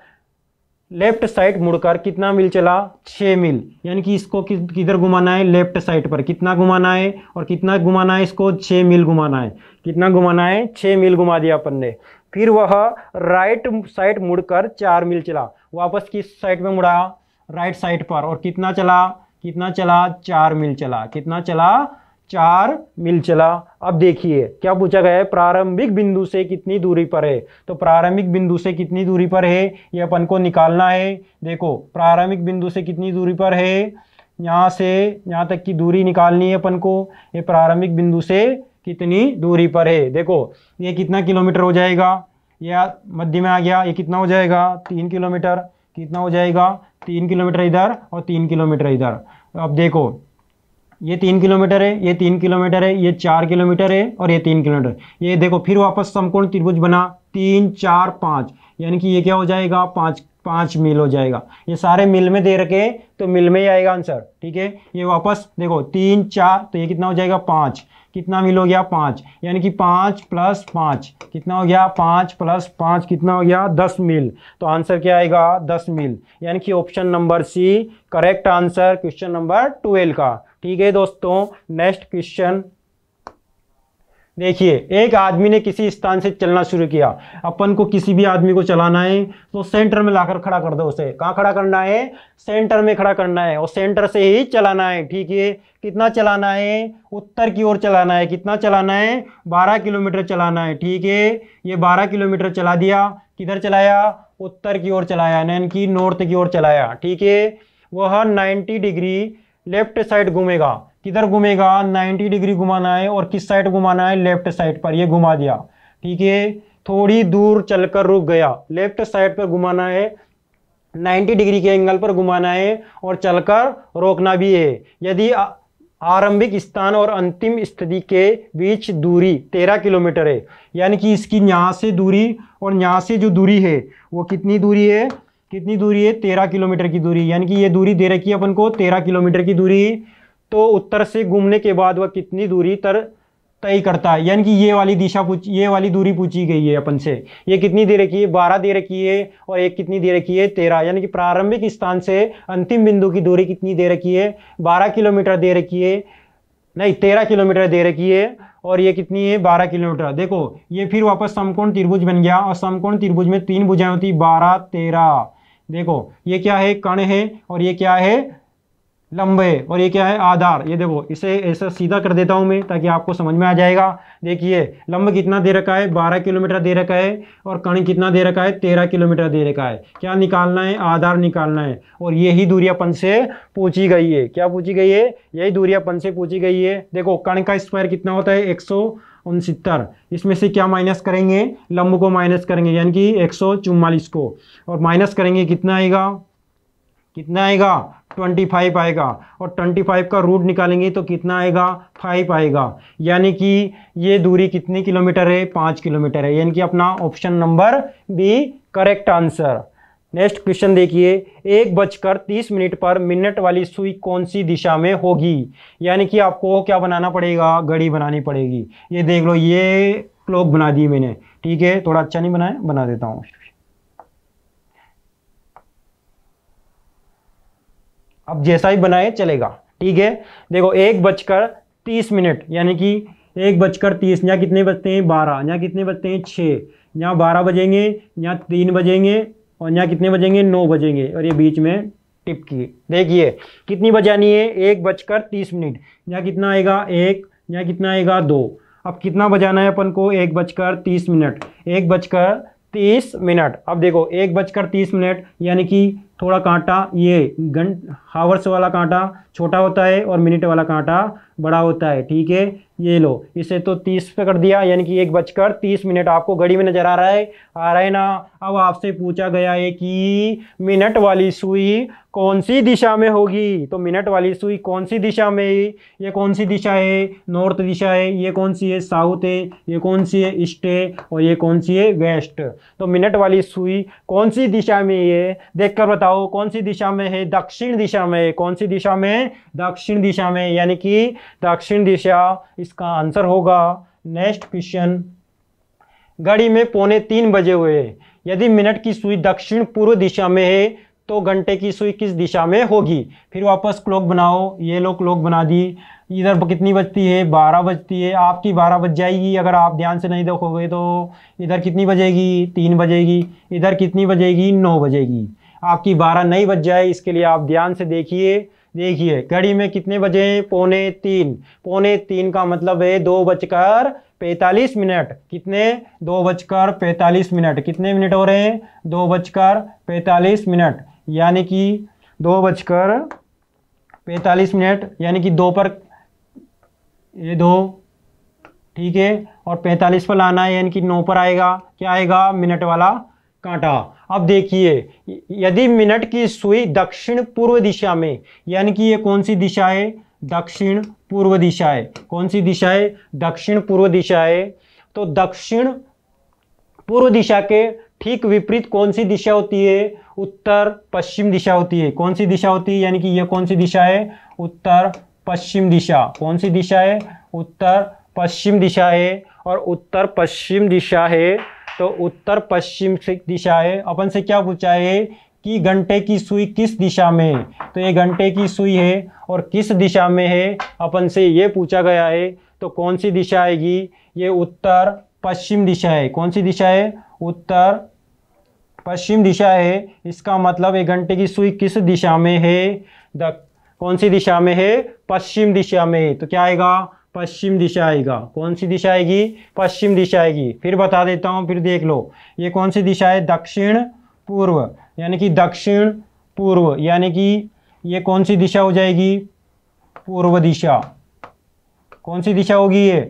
लेफ्ट साइड मुड़कर कितना मील चला, 6 मील, यानी कि इसको किधर घुमाना है, लेफ्ट साइड पर। कितना घुमाना है और कितना घुमाना है, इसको 6 मील घुमाना है। कितना घुमाना है, 6 मील घुमा दिया अपन ने। फिर वह राइट साइड मुड़कर 4 मील चला, वापस किस साइड में मुड़ा, राइट साइड पर। और कितना चला, कितना चला, 4 मील चला। कितना चला, 4 मील चला। अब देखिए क्या पूछा गया है, प्रारंभिक बिंदु से कितनी दूरी पर है। तो प्रारंभिक बिंदु से कितनी दूरी पर है, ये अपन को निकालना है। देखो प्रारंभिक बिंदु से कितनी दूरी पर है, यहाँ से यहाँ तक की दूरी निकालनी है अपन को। ये प्रारंभिक बिंदु से कितनी दूरी पर है, देखो ये कितना किलोमीटर हो जाएगा, या मध्य में आ गया, ये कितना हो जाएगा 3 किलोमीटर। कितना हो जाएगा, 3 किलोमीटर इधर और 3 किलोमीटर इधर। अब देखो ये 3 किलोमीटर है, ये 3 किलोमीटर है, ये 4 किलोमीटर है और ये 3 किलोमीटर। ये देखो फिर वापस समकोण त्रिभुज बना, 3 4 5, यानी कि ये क्या हो जाएगा, 5 मील हो जाएगा। ये सारे मिल में दे रखे तो मिल में ही आएगा आंसर। ठीक है, ये वापस देखो 3 4, तो ये कितना हो जाएगा 5। कितना मील हो गया, 5, यानी कि 5 + 5 कितना हो गया, 5 + 5 कितना हो गया, 10 मील। तो आंसर क्या आएगा, 10 मील, यानी कि option number C correct answer question number 12 का। ठीक है दोस्तों, नेक्स्ट क्वेश्चन देखिए। एक आदमी ने किसी स्थान से चलना शुरू किया। अपन को किसी भी आदमी को चलाना है तो सेंटर में लाकर खड़ा कर दो उसे। कहाँ खड़ा करना है, सेंटर में खड़ा करना है, और सेंटर से ही चलाना है। ठीक है, कितना चलाना है, उत्तर की ओर चलाना है। कितना चलाना है, 12 किलोमीटर चलाना है। ठीक है, ये 12 किलोमीटर चला दिया। किधर चलाया, उत्तर की ओर चलाया, यानी कि नॉर्थ की ओर चलाया। ठीक है, वह 90 डिग्री लेफ्ट साइड घूमेगा। किधर घूमेगा, 90 डिग्री घुमाना है, और किस साइड घुमाना है, लेफ्ट साइड पर। ये घुमा दिया। ठीक है, थोड़ी दूर चलकर रुक गया, लेफ्ट साइड पर घुमाना है, 90 डिग्री के एंगल पर घुमाना है, और चलकर रोकना भी है। यदि आरंभिक स्थान और अंतिम स्थिति के बीच दूरी 13 किलोमीटर है, यानी कि इसकी यहाँ से दूरी और यहाँ से जो दूरी है वो कितनी दूरी है, कितनी दूरी है, 13 किलोमीटर की दूरी, यानी कि ये दूरी दे रखी है अपन को 13 किलोमीटर की दूरी। तो उत्तर से घूमने के बाद वह कितनी दूरी तय करता है, यानी कि ये वाली दिशा ये वाली दूरी पूछी गई है अपन से। ये कितनी दे रखी है, 12 दे रखी है, और एक कितनी दे रखी है, 13, यानी कि प्रारंभिक स्थान से अंतिम बिंदु की दूरी कितनी दे रखी है, 12 किलोमीटर दे रखी है, नहीं 13 किलोमीटर दे रखी है, और ये कितनी है, 12 किलोमीटर। देखो ये फिर वापस समकोण त्रिभुज बन गया, और समकोण त्रिभुज में 3 भुजाएं होती, 12 13। देखो ये क्या है, कर्ण है, और ये क्या है, लंब है, और ये क्या है, आधार। ये देखो इसे ऐसा सीधा कर देता हूं मैं ताकि आपको समझ में आ जाएगा। देखिए लंब कितना दे रखा है, 12 किलोमीटर दे रखा है, और कर्ण कितना दे रखा है, 13 किलोमीटर दे रखा है। क्या निकालना है, आधार निकालना है, और यही दूरी अपन से पूछी गई है। क्या पूछी गई है, यही दूरी अपन से पूछी गई है। देखो कर्ण का स्क्वायर कितना होता है, 169। इसमें से क्या माइनस करेंगे, लंब को माइनस करेंगे, यानी कि 144 को, और माइनस करेंगे कितना आएगा, कितना आएगा, 25 आएगा, और 25 का रूट निकालेंगे तो कितना आएगा, 5 आएगा। यानी कि ये दूरी कितनी किलोमीटर है, 5 किलोमीटर है, यानी कि अपना option number B correct answer. Next question देखिए। 1:30 पर मिनट वाली सुई कौन सी दिशा में होगी, यानी कि आपको क्या बनाना पड़ेगा, घड़ी बनानी पड़ेगी। ये देख लो, ये क्लॉक बना दी मैंने। ठीक है, थोड़ा अच्छा नहीं बनाया, बना देता हूँ। अब जैसा ही बनाए चलेगा। ठीक है। देखो 1:30 यानी कि 1:30, यहाँ कितने बजते हैं 12, यहाँ कितने बजते हैं 6, यहाँ 12 बजेंगे, यहाँ 3 बजेंगे और यहाँ कितने बजेंगे 9 बजेंगे और ये बीच में टिपकी। देखिए कितनी बजानी है 1:30, यहाँ कितना आएगा 1, यहाँ कितना आएगा 2। अब कितना बजाना है अपन को 1:30, 1:30। अब देखो 1:30 यानी कि थोड़ा कांटा ये हावर्स वाला कांटा छोटा होता है और मिनट वाला कांटा बड़ा होता है, ठीक है। ये लो इसे तो 30 पे कर दिया, यानी कि 1:30 आपको घड़ी में नजर आ रहा है ना। अब आपसे पूछा गया है कि मिनट वाली सुई कौन सी दिशा में होगी, तो मिनट वाली सुई कौन सी दिशा में, ये कौन सी दिशा है नॉर्थ दिशा है, ये कौन सी है साउथ है, ये कौन सी है ईस्ट है और ये कौन सी है वेस्ट। तो मिनट वाली सुई कौन सी दिशा में है, देखकर बताओ कौन सी दिशा में है, दक्षिण दिशा में। कौन सी दिशा में, दक्षिण दिशा में, यानी कि दक्षिण दिशा इसका आंसर होगा। नेक्स्ट क्वेश्चन, घड़ी में 2:45 बजे हुए, यदि मिनट की सुई दक्षिण पूर्व दिशा में है तो घंटे की सुई किस दिशा में होगी। फिर वापस क्लॉक बनाओ, ये लो क्लॉक बना दी, इधर कितनी बजती है 12 बजती है, आपकी 12 बज जाएगी अगर आप ध्यान से नहीं देखोगे तो। इधर कितनी बजेगी 3 बजेगी, इधर कितनी बजेगी 9 बजेगी, आपकी 12 नहीं बज जाए इसके लिए आप ध्यान से देखिए। देखिए घड़ी में कितने बजे हैं 2:45, 2:45 का मतलब है 2:45। कितने 2:45, कितने मिनट हो रहे हैं 2:45, यानी कि 2:45 यानी कि 2 पर ये 2, ठीक है, और 45 पर लाना है यानी कि 9 पर आएगा, क्या आएगा मिनट वाला कांटा। अब देखिए यदि मिनट की सुई दक्षिण पूर्व दिशा में, यानी कि ये कौन सी दिशा है दक्षिण पूर्व दिशा है, कौन सी दिशा है दक्षिण पूर्व दिशा है। तो दक्षिण पूर्व दिशा के ठीक विपरीत कौन सी दिशा होती है, उत्तर पश्चिम दिशा होती है। कौन सी दिशा होती है, यानी कि ये कौन सी दिशा है उत्तर पश्चिम दिशा। कौन सी दिशा है उत्तर पश्चिम दिशा है, और उत्तर पश्चिम दिशा है तो उत्तर पश्चिम दिशा है। अपन से क्या पूछा है कि घंटे की सुई किस दिशा में है, तो ये घंटे की सुई है और किस दिशा में है अपन से ये पूछा गया है। तो कौन सी दिशा आएगी, ये उत्तर पश्चिम दिशा है। कौन सी दिशा है उत्तर पश्चिम दिशा है। इसका मतलब ये घंटे की सुई किस दिशा में है, कौन सी दिशा में है पश्चिम दिशा में, तो क्या आएगा पश्चिम दिशा आएगा। कौन सी दिशा आएगी पश्चिम दिशा आएगी। फिर बता देता हूँ, फिर देख लो ये कौन सी दिशा है दक्षिण पूर्व, यानी कि दक्षिण पूर्व, यानी कि ये कौन सी दिशा हो जाएगी पूर्व दिशा। कौन सी दिशा होगी ये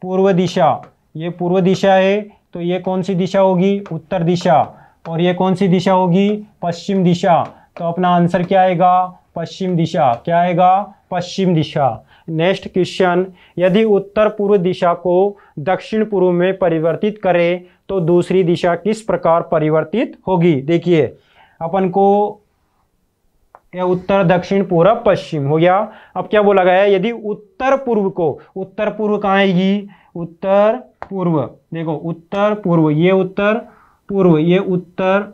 पूर्व दिशा, ये पूर्व दिशा है तो ये कौन सी दिशा होगी उत्तर दिशा, और ये कौन सी दिशा होगी पश्चिम दिशा। तो अपना आंसर क्या आएगा पश्चिम दिशा, क्या आएगा पश्चिम दिशा। नेक्स्ट क्वेश्चन, यदि उत्तर पूर्व दिशा को दक्षिण पूर्व में परिवर्तित करें तो दूसरी दिशा किस प्रकार परिवर्तित होगी। देखिए अपन को यह उत्तर दक्षिण पूर्व पश्चिम हो गया। अब क्या बोला गया है, यदि उत्तर पूर्व को, उत्तर पूर्व कहाँ आएगी उत्तर पूर्व, देखो उत्तर पूर्व, ये उत्तर पूर्व, ये उत्तर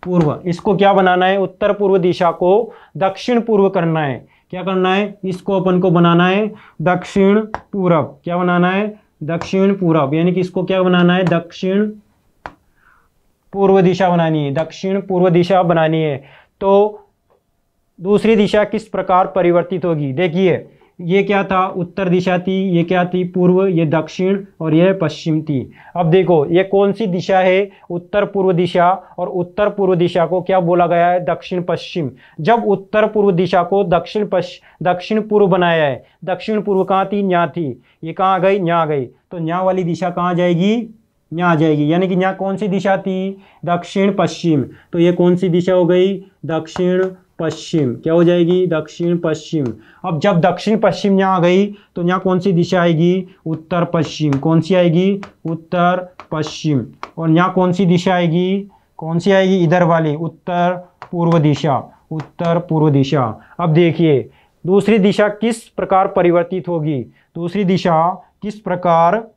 पूर्व, इसको क्या बनाना है उत्तर पूर्व दिशा को दक्षिण पूर्व करना है। क्या करना है, इसको अपन को बनाना है दक्षिण पूर्व। क्या बनाना है दक्षिण पूर्व, यानी कि इसको क्या बनाना है दक्षिण पूर्व दिशा बनानी है, दक्षिण पूर्व दिशा बनानी है। तो दूसरी दिशा किस प्रकार परिवर्तित होगी। देखिए ये क्या था उत्तर दिशा थी, ये क्या थी पूर्व, ये दक्षिण और ये पश्चिम थी। अब देखो ये कौन सी दिशा है उत्तर पूर्व दिशा, और उत्तर पूर्व दिशा को क्या बोला गया है दक्षिण पश्चिम। जब उत्तर पूर्व दिशा को दक्षिण पूर्व बनाया है, दक्षिण पूर्व कहाँ थी यहाँ थी, ये कहाँ आ गई यहाँ आ गई, तो यहाँ वाली दिशा कहाँ जाएगी यहाँ आ जाएगी, यानी कि यहाँ कौन सी दिशा थी दक्षिण पश्चिम, तो ये कौन सी दिशा हो गई दक्षिण पश्चिम, क्या हो जाएगी दक्षिण पश्चिम। अब जब दक्षिण पश्चिम यहाँ आ गई तो यहाँ कौन सी दिशा आएगी उत्तर पश्चिम, कौन सी आएगी उत्तर पश्चिम, और यहाँ कौन सी दिशा आएगी, कौन सी आएगी इधर वाली उत्तर पूर्व दिशा, उत्तर पूर्व दिशा। अब देखिए दूसरी दिशा किस प्रकार परिवर्तित होगी, दूसरी दिशा किस प्रकार,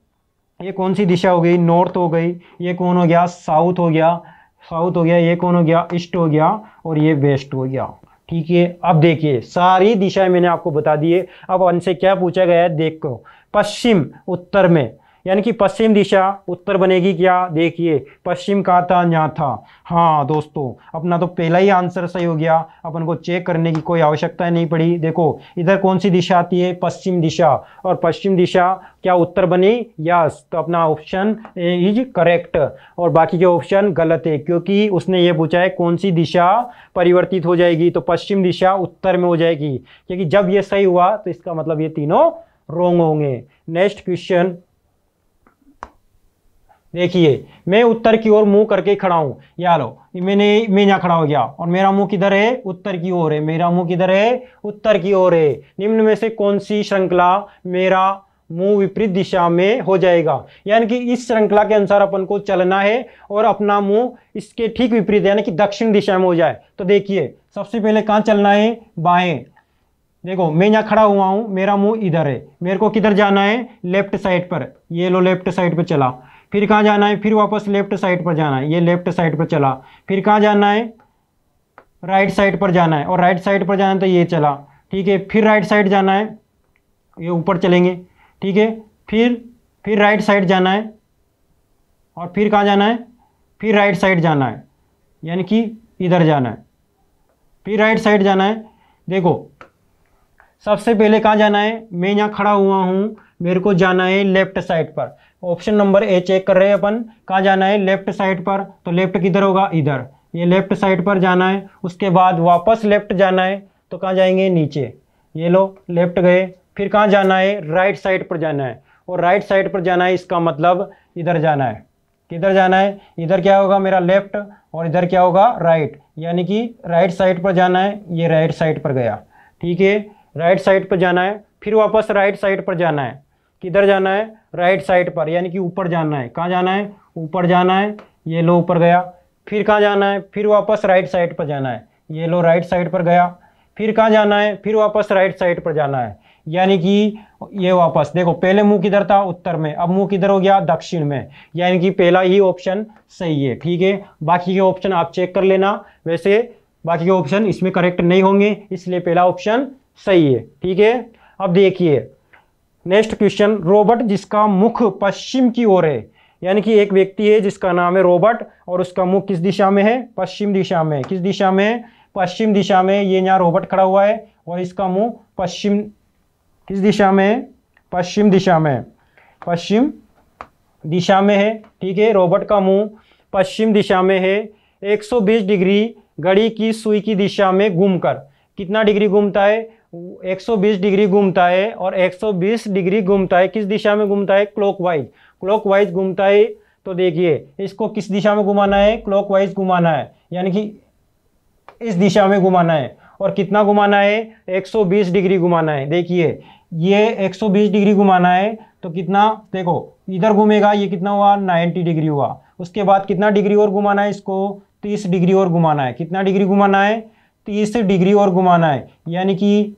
ये कौन सी दिशा हो गई नॉर्थ हो गई, ये कौन हो गया साउथ हो गया, साउथ हो गया, ये कौन हो गया ईस्ट हो गया, और ये वेस्ट हो गया। ठीक है। अब देखिए सारी दिशाएं मैंने आपको बता दी है। अब हमसे क्या पूछा गया है देखो, पश्चिम उत्तर में, यानी कि पश्चिम दिशा उत्तर बनेगी क्या, देखिए पश्चिम कहाँ था, यहाँ था। हाँ दोस्तों, अपना तो पहला ही आंसर सही हो गया, अपन को चेक करने की कोई आवश्यकता नहीं पड़ी। देखो इधर कौन सी दिशा आती है, पश्चिम दिशा, और पश्चिम दिशा क्या उत्तर बनी, यस, तो अपना ऑप्शन इज करेक्ट और बाकी के ऑप्शन गलत है, क्योंकि उसने ये पूछा है कौन सी दिशा परिवर्तित हो जाएगी, तो पश्चिम दिशा उत्तर में हो जाएगी, क्योंकि जब ये सही हुआ तो इसका मतलब ये तीनों रॉन्ग होंगे। नेक्स्ट क्वेश्चन देखिए, मैं उत्तर की ओर मुंह करके खड़ा हूं, या लो मैं यहाँ खड़ा हो गया और मेरा मुंह किधर है, उत्तर की ओर है, मेरा मुंह किधर है, उत्तर की ओर है। निम्न में से कौन सी श्रृंखला मेरा मुंह विपरीत दिशा में हो जाएगा, यानी कि इस श्रृंखला के अनुसार अपन को चलना है और अपना मुंह इसके ठीक विपरीत यानी कि दक्षिण दिशा में हो जाए। तो देखिए सबसे पहले कहाँ चलना है, बाएं। देखो मैं यहाँ खड़ा हुआ हूं, मेरा मुंह इधर है, मेरे को किधर जाना है, लेफ्ट साइड पर, ये लो लेफ्ट साइड पर चला। फिर कहाँ जाना है, फिर वापस लेफ्ट साइड पर जाना है, ये लेफ्ट साइड पर चला। फिर कहाँ जाना है, राइट साइड पर जाना है, और राइट साइड पर जाना है तो ये चला, ठीक है। फिर राइट साइड जाना है, ये ऊपर चलेंगे, ठीक है। फिर राइट साइड जाना है, और फिर कहाँ जाना है, फिर राइट साइड जाना है, यानी कि इधर जाना है, फिर राइट साइड जाना है। देखो सबसे पहले कहाँ जाना है, मैं यहाँ खड़ा हुआ हूँ, मेरे को जाना है लेफ्ट साइड पर। ऑप्शन नंबर ए चेक कर रहे हैं अपन, कहाँ जाना है, लेफ्ट साइड पर। तो लेफ्ट किधर होगा, इधर, ये लेफ्ट साइड पर जाना है। उसके बाद वापस लेफ्ट जाना है, तो कहाँ जाएंगे, नीचे, ये लो लेफ्ट गए। फिर कहाँ जाना है, राइट साइड पर जाना है, और राइट साइड पर जाना है इसका मतलब इधर जाना है। किधर जाना है, इधर क्या होगा मेरा लेफ्ट, और इधर क्या होगा राइट, यानी कि राइट साइड पर जाना है, ये राइट साइड पर गया, ठीक है। राइट साइड पर जाना है, फिर वापस राइट साइड पर जाना है, किधर जाना है, राइट साइड पर, यानी कि ऊपर जाना है। कहाँ जाना है, ऊपर जाना है, ये लो ऊपर गया। फिर कहाँ जाना है, फिर वापस राइट साइड पर जाना है, ये लो राइट साइड पर गया। फिर कहाँ जाना है, फिर वापस राइट साइड पर जाना है, यानी कि ये वापस। देखो पहले मुंह किधर था, उत्तर में, अब मुंह किधर हो गया, दक्षिण में, यानी कि पहला ही ऑप्शन सही है, ठीक है। बाकी के ऑप्शन आप चेक कर लेना, वैसे बाकी के ऑप्शन इसमें करेक्ट नहीं होंगे, इसलिए पहला ऑप्शन सही है, ठीक है। अब देखिए नेक्स्ट क्वेश्चन, रोबोट जिसका मुख पश्चिम की ओर है, यानी कि एक व्यक्ति है जिसका नाम है रोबोट और उसका मुख किस दिशा में है, पश्चिम दिशा में। किस दिशा में, पश्चिम दिशा में। ये यहाँ रोबोट खड़ा हुआ है और इसका मुंह पश्चिम, किस दिशा में है, पश्चिम दिशा में, पश्चिम दिशा में है, ठीक है। रोबोट का मुंह पश्चिम दिशा में है। 120 डिग्री घड़ी की सुई की दिशा में घूमकर, कितना डिग्री घूमता है, 120 डिग्री घूमता है, और 120 डिग्री घूमता है, किस दिशा में घूमता है, क्लॉकवाइज, क्लॉकवाइज घूमता है। तो देखिए इसको किस दिशा में घुमाना है, क्लॉकवाइज घुमाना है, यानी कि इस दिशा में घुमाना है। और कितना घुमाना है, 120 डिग्री घुमाना है। देखिए ये 120 डिग्री घुमाना है, तो कितना, देखो इधर घूमेगा, ये कितना हुआ, 90 डिग्री हुआ। उसके बाद कितना डिग्री और घुमाना है, इसको 30 डिग्री और घुमाना है। कितना डिग्री घुमाना है, 30 डिग्री और घुमाना है, यानी कि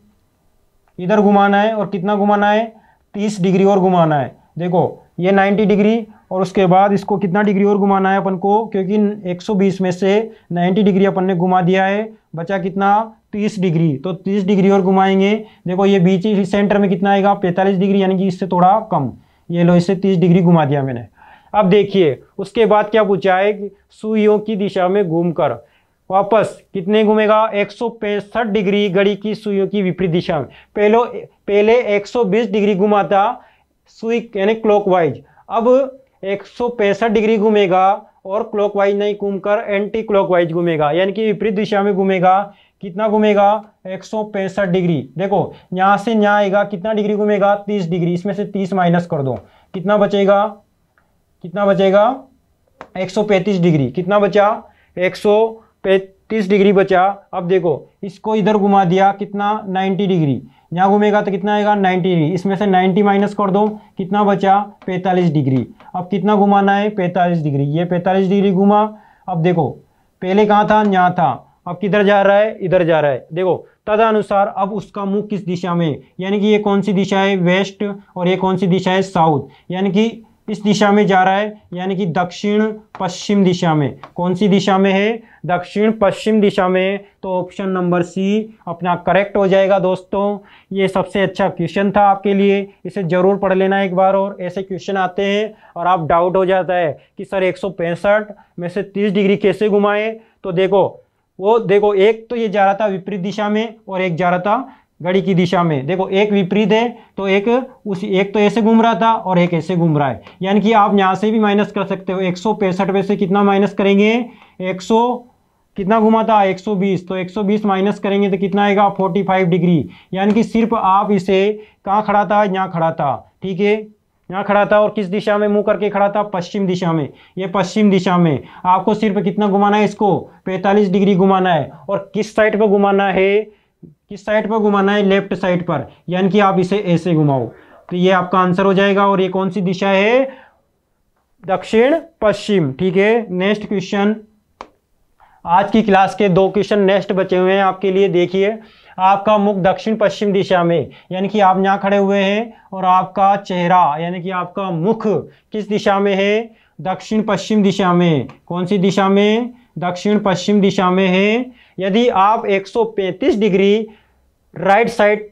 इधर घुमाना है, और कितना घुमाना है, 30 डिग्री और घुमाना है। देखो ये 90 डिग्री, और उसके बाद इसको कितना डिग्री और घुमाना है अपन को, क्योंकि 120 में से 90 डिग्री अपन ने घुमा दिया है, बचा कितना, 30 डिग्री। तो 30 डिग्री और घुमाएंगे। देखो ये बीच सेंटर में कितना आएगा, 45 डिग्री, यानी कि इससे थोड़ा कम। ये लो इससे 30 डिग्री घुमा दिया मैंने। अब देखिए उसके बाद क्या पूछा है कि सुइयों की दिशा में घूमकर वापस कितने घूमेगा, 165 डिग्री घड़ी की सुइयों की विपरीत दिशा में। पहले 120 डिग्री घुमाता सुई यानी क्लॉकवाइज, अब 165 डिग्री घूमेगा और क्लॉकवाइज नहीं घूमकर एंटी क्लॉकवाइज घूमेगा, यानी कि विपरीत दिशा में घूमेगा। कितना घूमेगा, 165 डिग्री। देखो यहाँ से यहाँ आएगा, कितना डिग्री घूमेगा, 30 डिग्री। इसमें से 30 माइनस कर दो, कितना बचेगा, कितना बचेगा, 135 डिग्री। कितना बचा, 135 डिग्री बचा। अब देखो इसको इधर घुमा दिया, कितना, 90 डिग्री। यहाँ घूमेगा तो कितना आएगा, 90 डिग्री। इसमें से 90 माइनस कर दो, कितना बचा, 45 डिग्री। अब कितना घुमाना है, 45 डिग्री। ये 45 डिग्री घुमा। अब देखो पहले कहाँ था, यहाँ था, अब किधर जा रहा है, इधर जा रहा है। देखो तदनुसार अब उसका मुख किस दिशा में, यानी कि ये कौन सी दिशा है, वेस्ट, और ये कौन सी दिशा है, साउथ। यानी कि इस दिशा में जा रहा है, यानी कि दक्षिण पश्चिम दिशा में। कौन सी दिशा में है? दक्षिण पश्चिम दिशा में। तो ऑप्शन नंबर सी अपना करेक्ट हो जाएगा दोस्तों। ये सबसे अच्छा क्वेश्चन था आपके लिए, इसे ज़रूर पढ़ लेना एक बार। और ऐसे क्वेश्चन आते हैं और आप डाउट हो जाता है कि सर 165 में से 30 डिग्री कैसे घुमाए। तो देखो एक तो ये जा रहा था विपरीत दिशा में और एक जा रहा था घड़ी की दिशा में। देखो एक विपरीत है तो एक तो ऐसे घूम रहा था और एक ऐसे घूम रहा है, यानी कि आप यहाँ से भी माइनस कर सकते हो। 165 में से कितना माइनस करेंगे? 100 कितना घुमा था? 120। तो 120 माइनस करेंगे तो कितना आएगा? 45 डिग्री। यानी कि सिर्फ आप इसे कहाँ खड़ा था? यहाँ खड़ा था, ठीक है, यहाँ खड़ा था। और किस दिशा में मुंह करके खड़ा था? पश्चिम दिशा में। ये पश्चिम दिशा में आपको सिर्फ कितना घुमाना है? इसको 45 डिग्री घुमाना है। और किस साइड पर घुमाना है? किस साइड पर घुमाना है? लेफ्ट साइड पर, यानी कि आप इसे ऐसे घुमाओ। तो ये आपका आंसर हो जाएगा। और ये कौन सी दिशा है? दक्षिण पश्चिम, ठीक है। नेक्स्ट क्वेश्चन, आज की क्लास के 2 क्वेश्चन नेक्स्ट बचे हुए हैं आपके लिए। देखिए, आपका मुख दक्षिण पश्चिम दिशा में, यानी कि आप यहाँ खड़े हुए हैं और आपका चेहरा यानी कि आपका मुख किस दिशा में है? दक्षिण पश्चिम दिशा में। कौन सी दिशा में? दक्षिण पश्चिम दिशा में है। यदि आप 135 डिग्री राइट साइड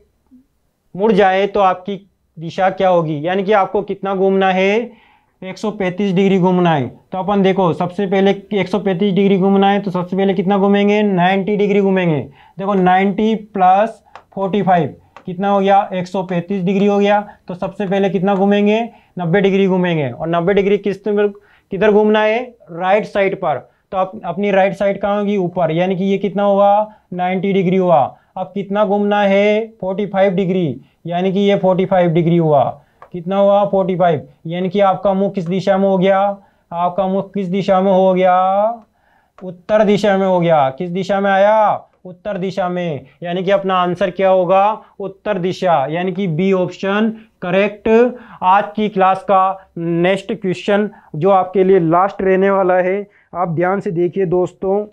मुड़ जाए तो आपकी दिशा क्या होगी? यानी कि आपको कितना घूमना है? 135 डिग्री घूमना है। तो अपन देखो, सबसे पहले 135 डिग्री घूमना है तो सबसे पहले कितना घूमेंगे? 90 डिग्री घूमेंगे। देखो 90 प्लस 45 कितना हो गया? 135 डिग्री हो गया। तो सबसे पहले कितना घूमेंगे? 90 डिग्री घूमेंगे। और 90 डिग्री किधर घूमना है? राइट साइड पर। तो अपनी राइट साइड कहाँ होगी? ऊपर, यानी कि ये कितना हुआ? 90 डिग्री हुआ। अब कितना घूमना है? 45 डिग्री, यानी कि ये 45 डिग्री हुआ। कितना हुआ? 45। यानी कि आपका मुंह किस दिशा में हो गया? आपका मुंह किस दिशा में हो गया? उत्तर दिशा में हो गया। किस दिशा में आया? उत्तर दिशा में। यानी कि अपना आंसर क्या होगा? उत्तर दिशा, यानी कि बी ऑप्शन करेक्ट। आज की क्लास का नेक्स्ट क्वेश्चन जो आपके लिए लास्ट रहने वाला है, आप ध्यान से देखिए दोस्तों।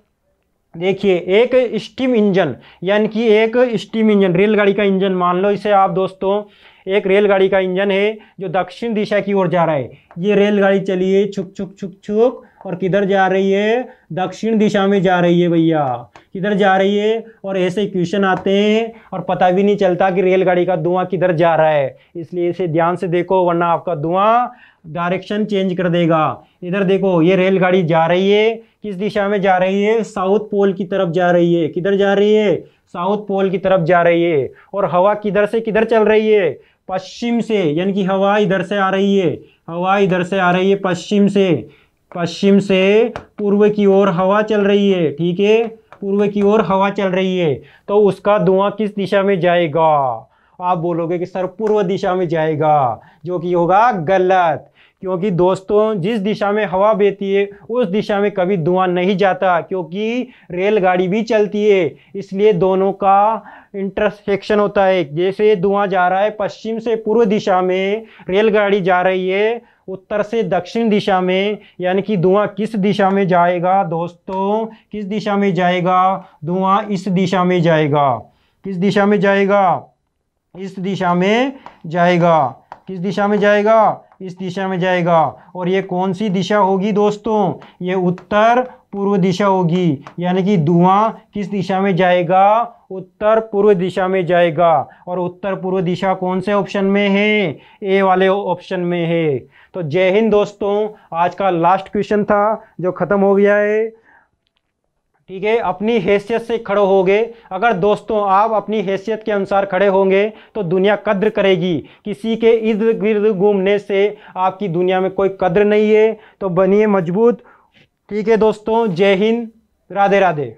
देखिए, एक स्टीम इंजन, यानी कि एक स्टीम इंजन, रेलगाड़ी का इंजन मान लो इसे आप दोस्तों। एक रेलगाड़ी का इंजन है जो दक्षिण दिशा की ओर जा रहा है। ये रेलगाड़ी चली है छुक छुक छुक छुक, और किधर जा रही है? दक्षिण दिशा में जा रही है भैया। किधर जा रही है? और ऐसे क्वेश्चन आते हैं और पता भी नहीं चलता कि रेलगाड़ी का धुआं किधर जा रहा है, इसलिए इसे ध्यान से देखो, वरना आपका धुआं डायरेक्शन चेंज कर देगा। इधर देखो, ये रेलगाड़ी जा रही है, किस दिशा में जा रही है? साउथ पोल की तरफ जा रही है। किधर जा रही है? साउथ पोल की तरफ जा रही है। और हवा किधर से किधर चल रही है? पश्चिम से, यानी कि हवा इधर से आ रही है। हवा इधर से आ रही है पश्चिम से। पश्चिम से पूर्व की ओर हवा चल रही है, ठीक है, पूर्व की ओर हवा चल रही है। तो उसका धुआं किस दिशा में जाएगा? आप बोलोगे कि सर पूर्व दिशा में जाएगा, जो कि होगा गलत। क्योंकि दोस्तों, जिस दिशा में हवा बहती है उस दिशा में कभी धुआं नहीं जाता, क्योंकि रेलगाड़ी भी चलती है, इसलिए दोनों का इंटरसेक्शन होता है। जैसे धुआं जा रहा है पश्चिम से पूर्व दिशा में, रेलगाड़ी जा रही है उत्तर से दक्षिण दिशा में, यानी कि धुआं किस दिशा में जाएगा दोस्तों? किस दिशा में जाएगा? धुआं इस दिशा में जाएगा। किस दिशा में जाएगा? इस दिशा में जाएगा। किस दिशा में जाएगा? इस दिशा में जाएगा। और ये कौन सी दिशा होगी दोस्तों? ये उत्तर पूर्व दिशा होगी। यानी कि धुआं किस दिशा में जाएगा? उत्तर पूर्व दिशा में जाएगा। और उत्तर पूर्व दिशा कौन से ऑप्शन में है? ए वाले ऑप्शन में है। तो जय हिंद दोस्तों, आज का लास्ट क्वेश्चन था जो खत्म हो गया है, ठीक है। अपनी हैसियत से खड़े होगे। अगर दोस्तों आप अपनी हैसियत के अनुसार खड़े होंगे तो दुनिया कद्र करेगी। किसी के इर्द गिर्द घूमने से आपकी दुनिया में कोई कद्र नहीं है। तो बनिए मजबूत, ठीक है दोस्तों। जय हिंद, राधे राधे।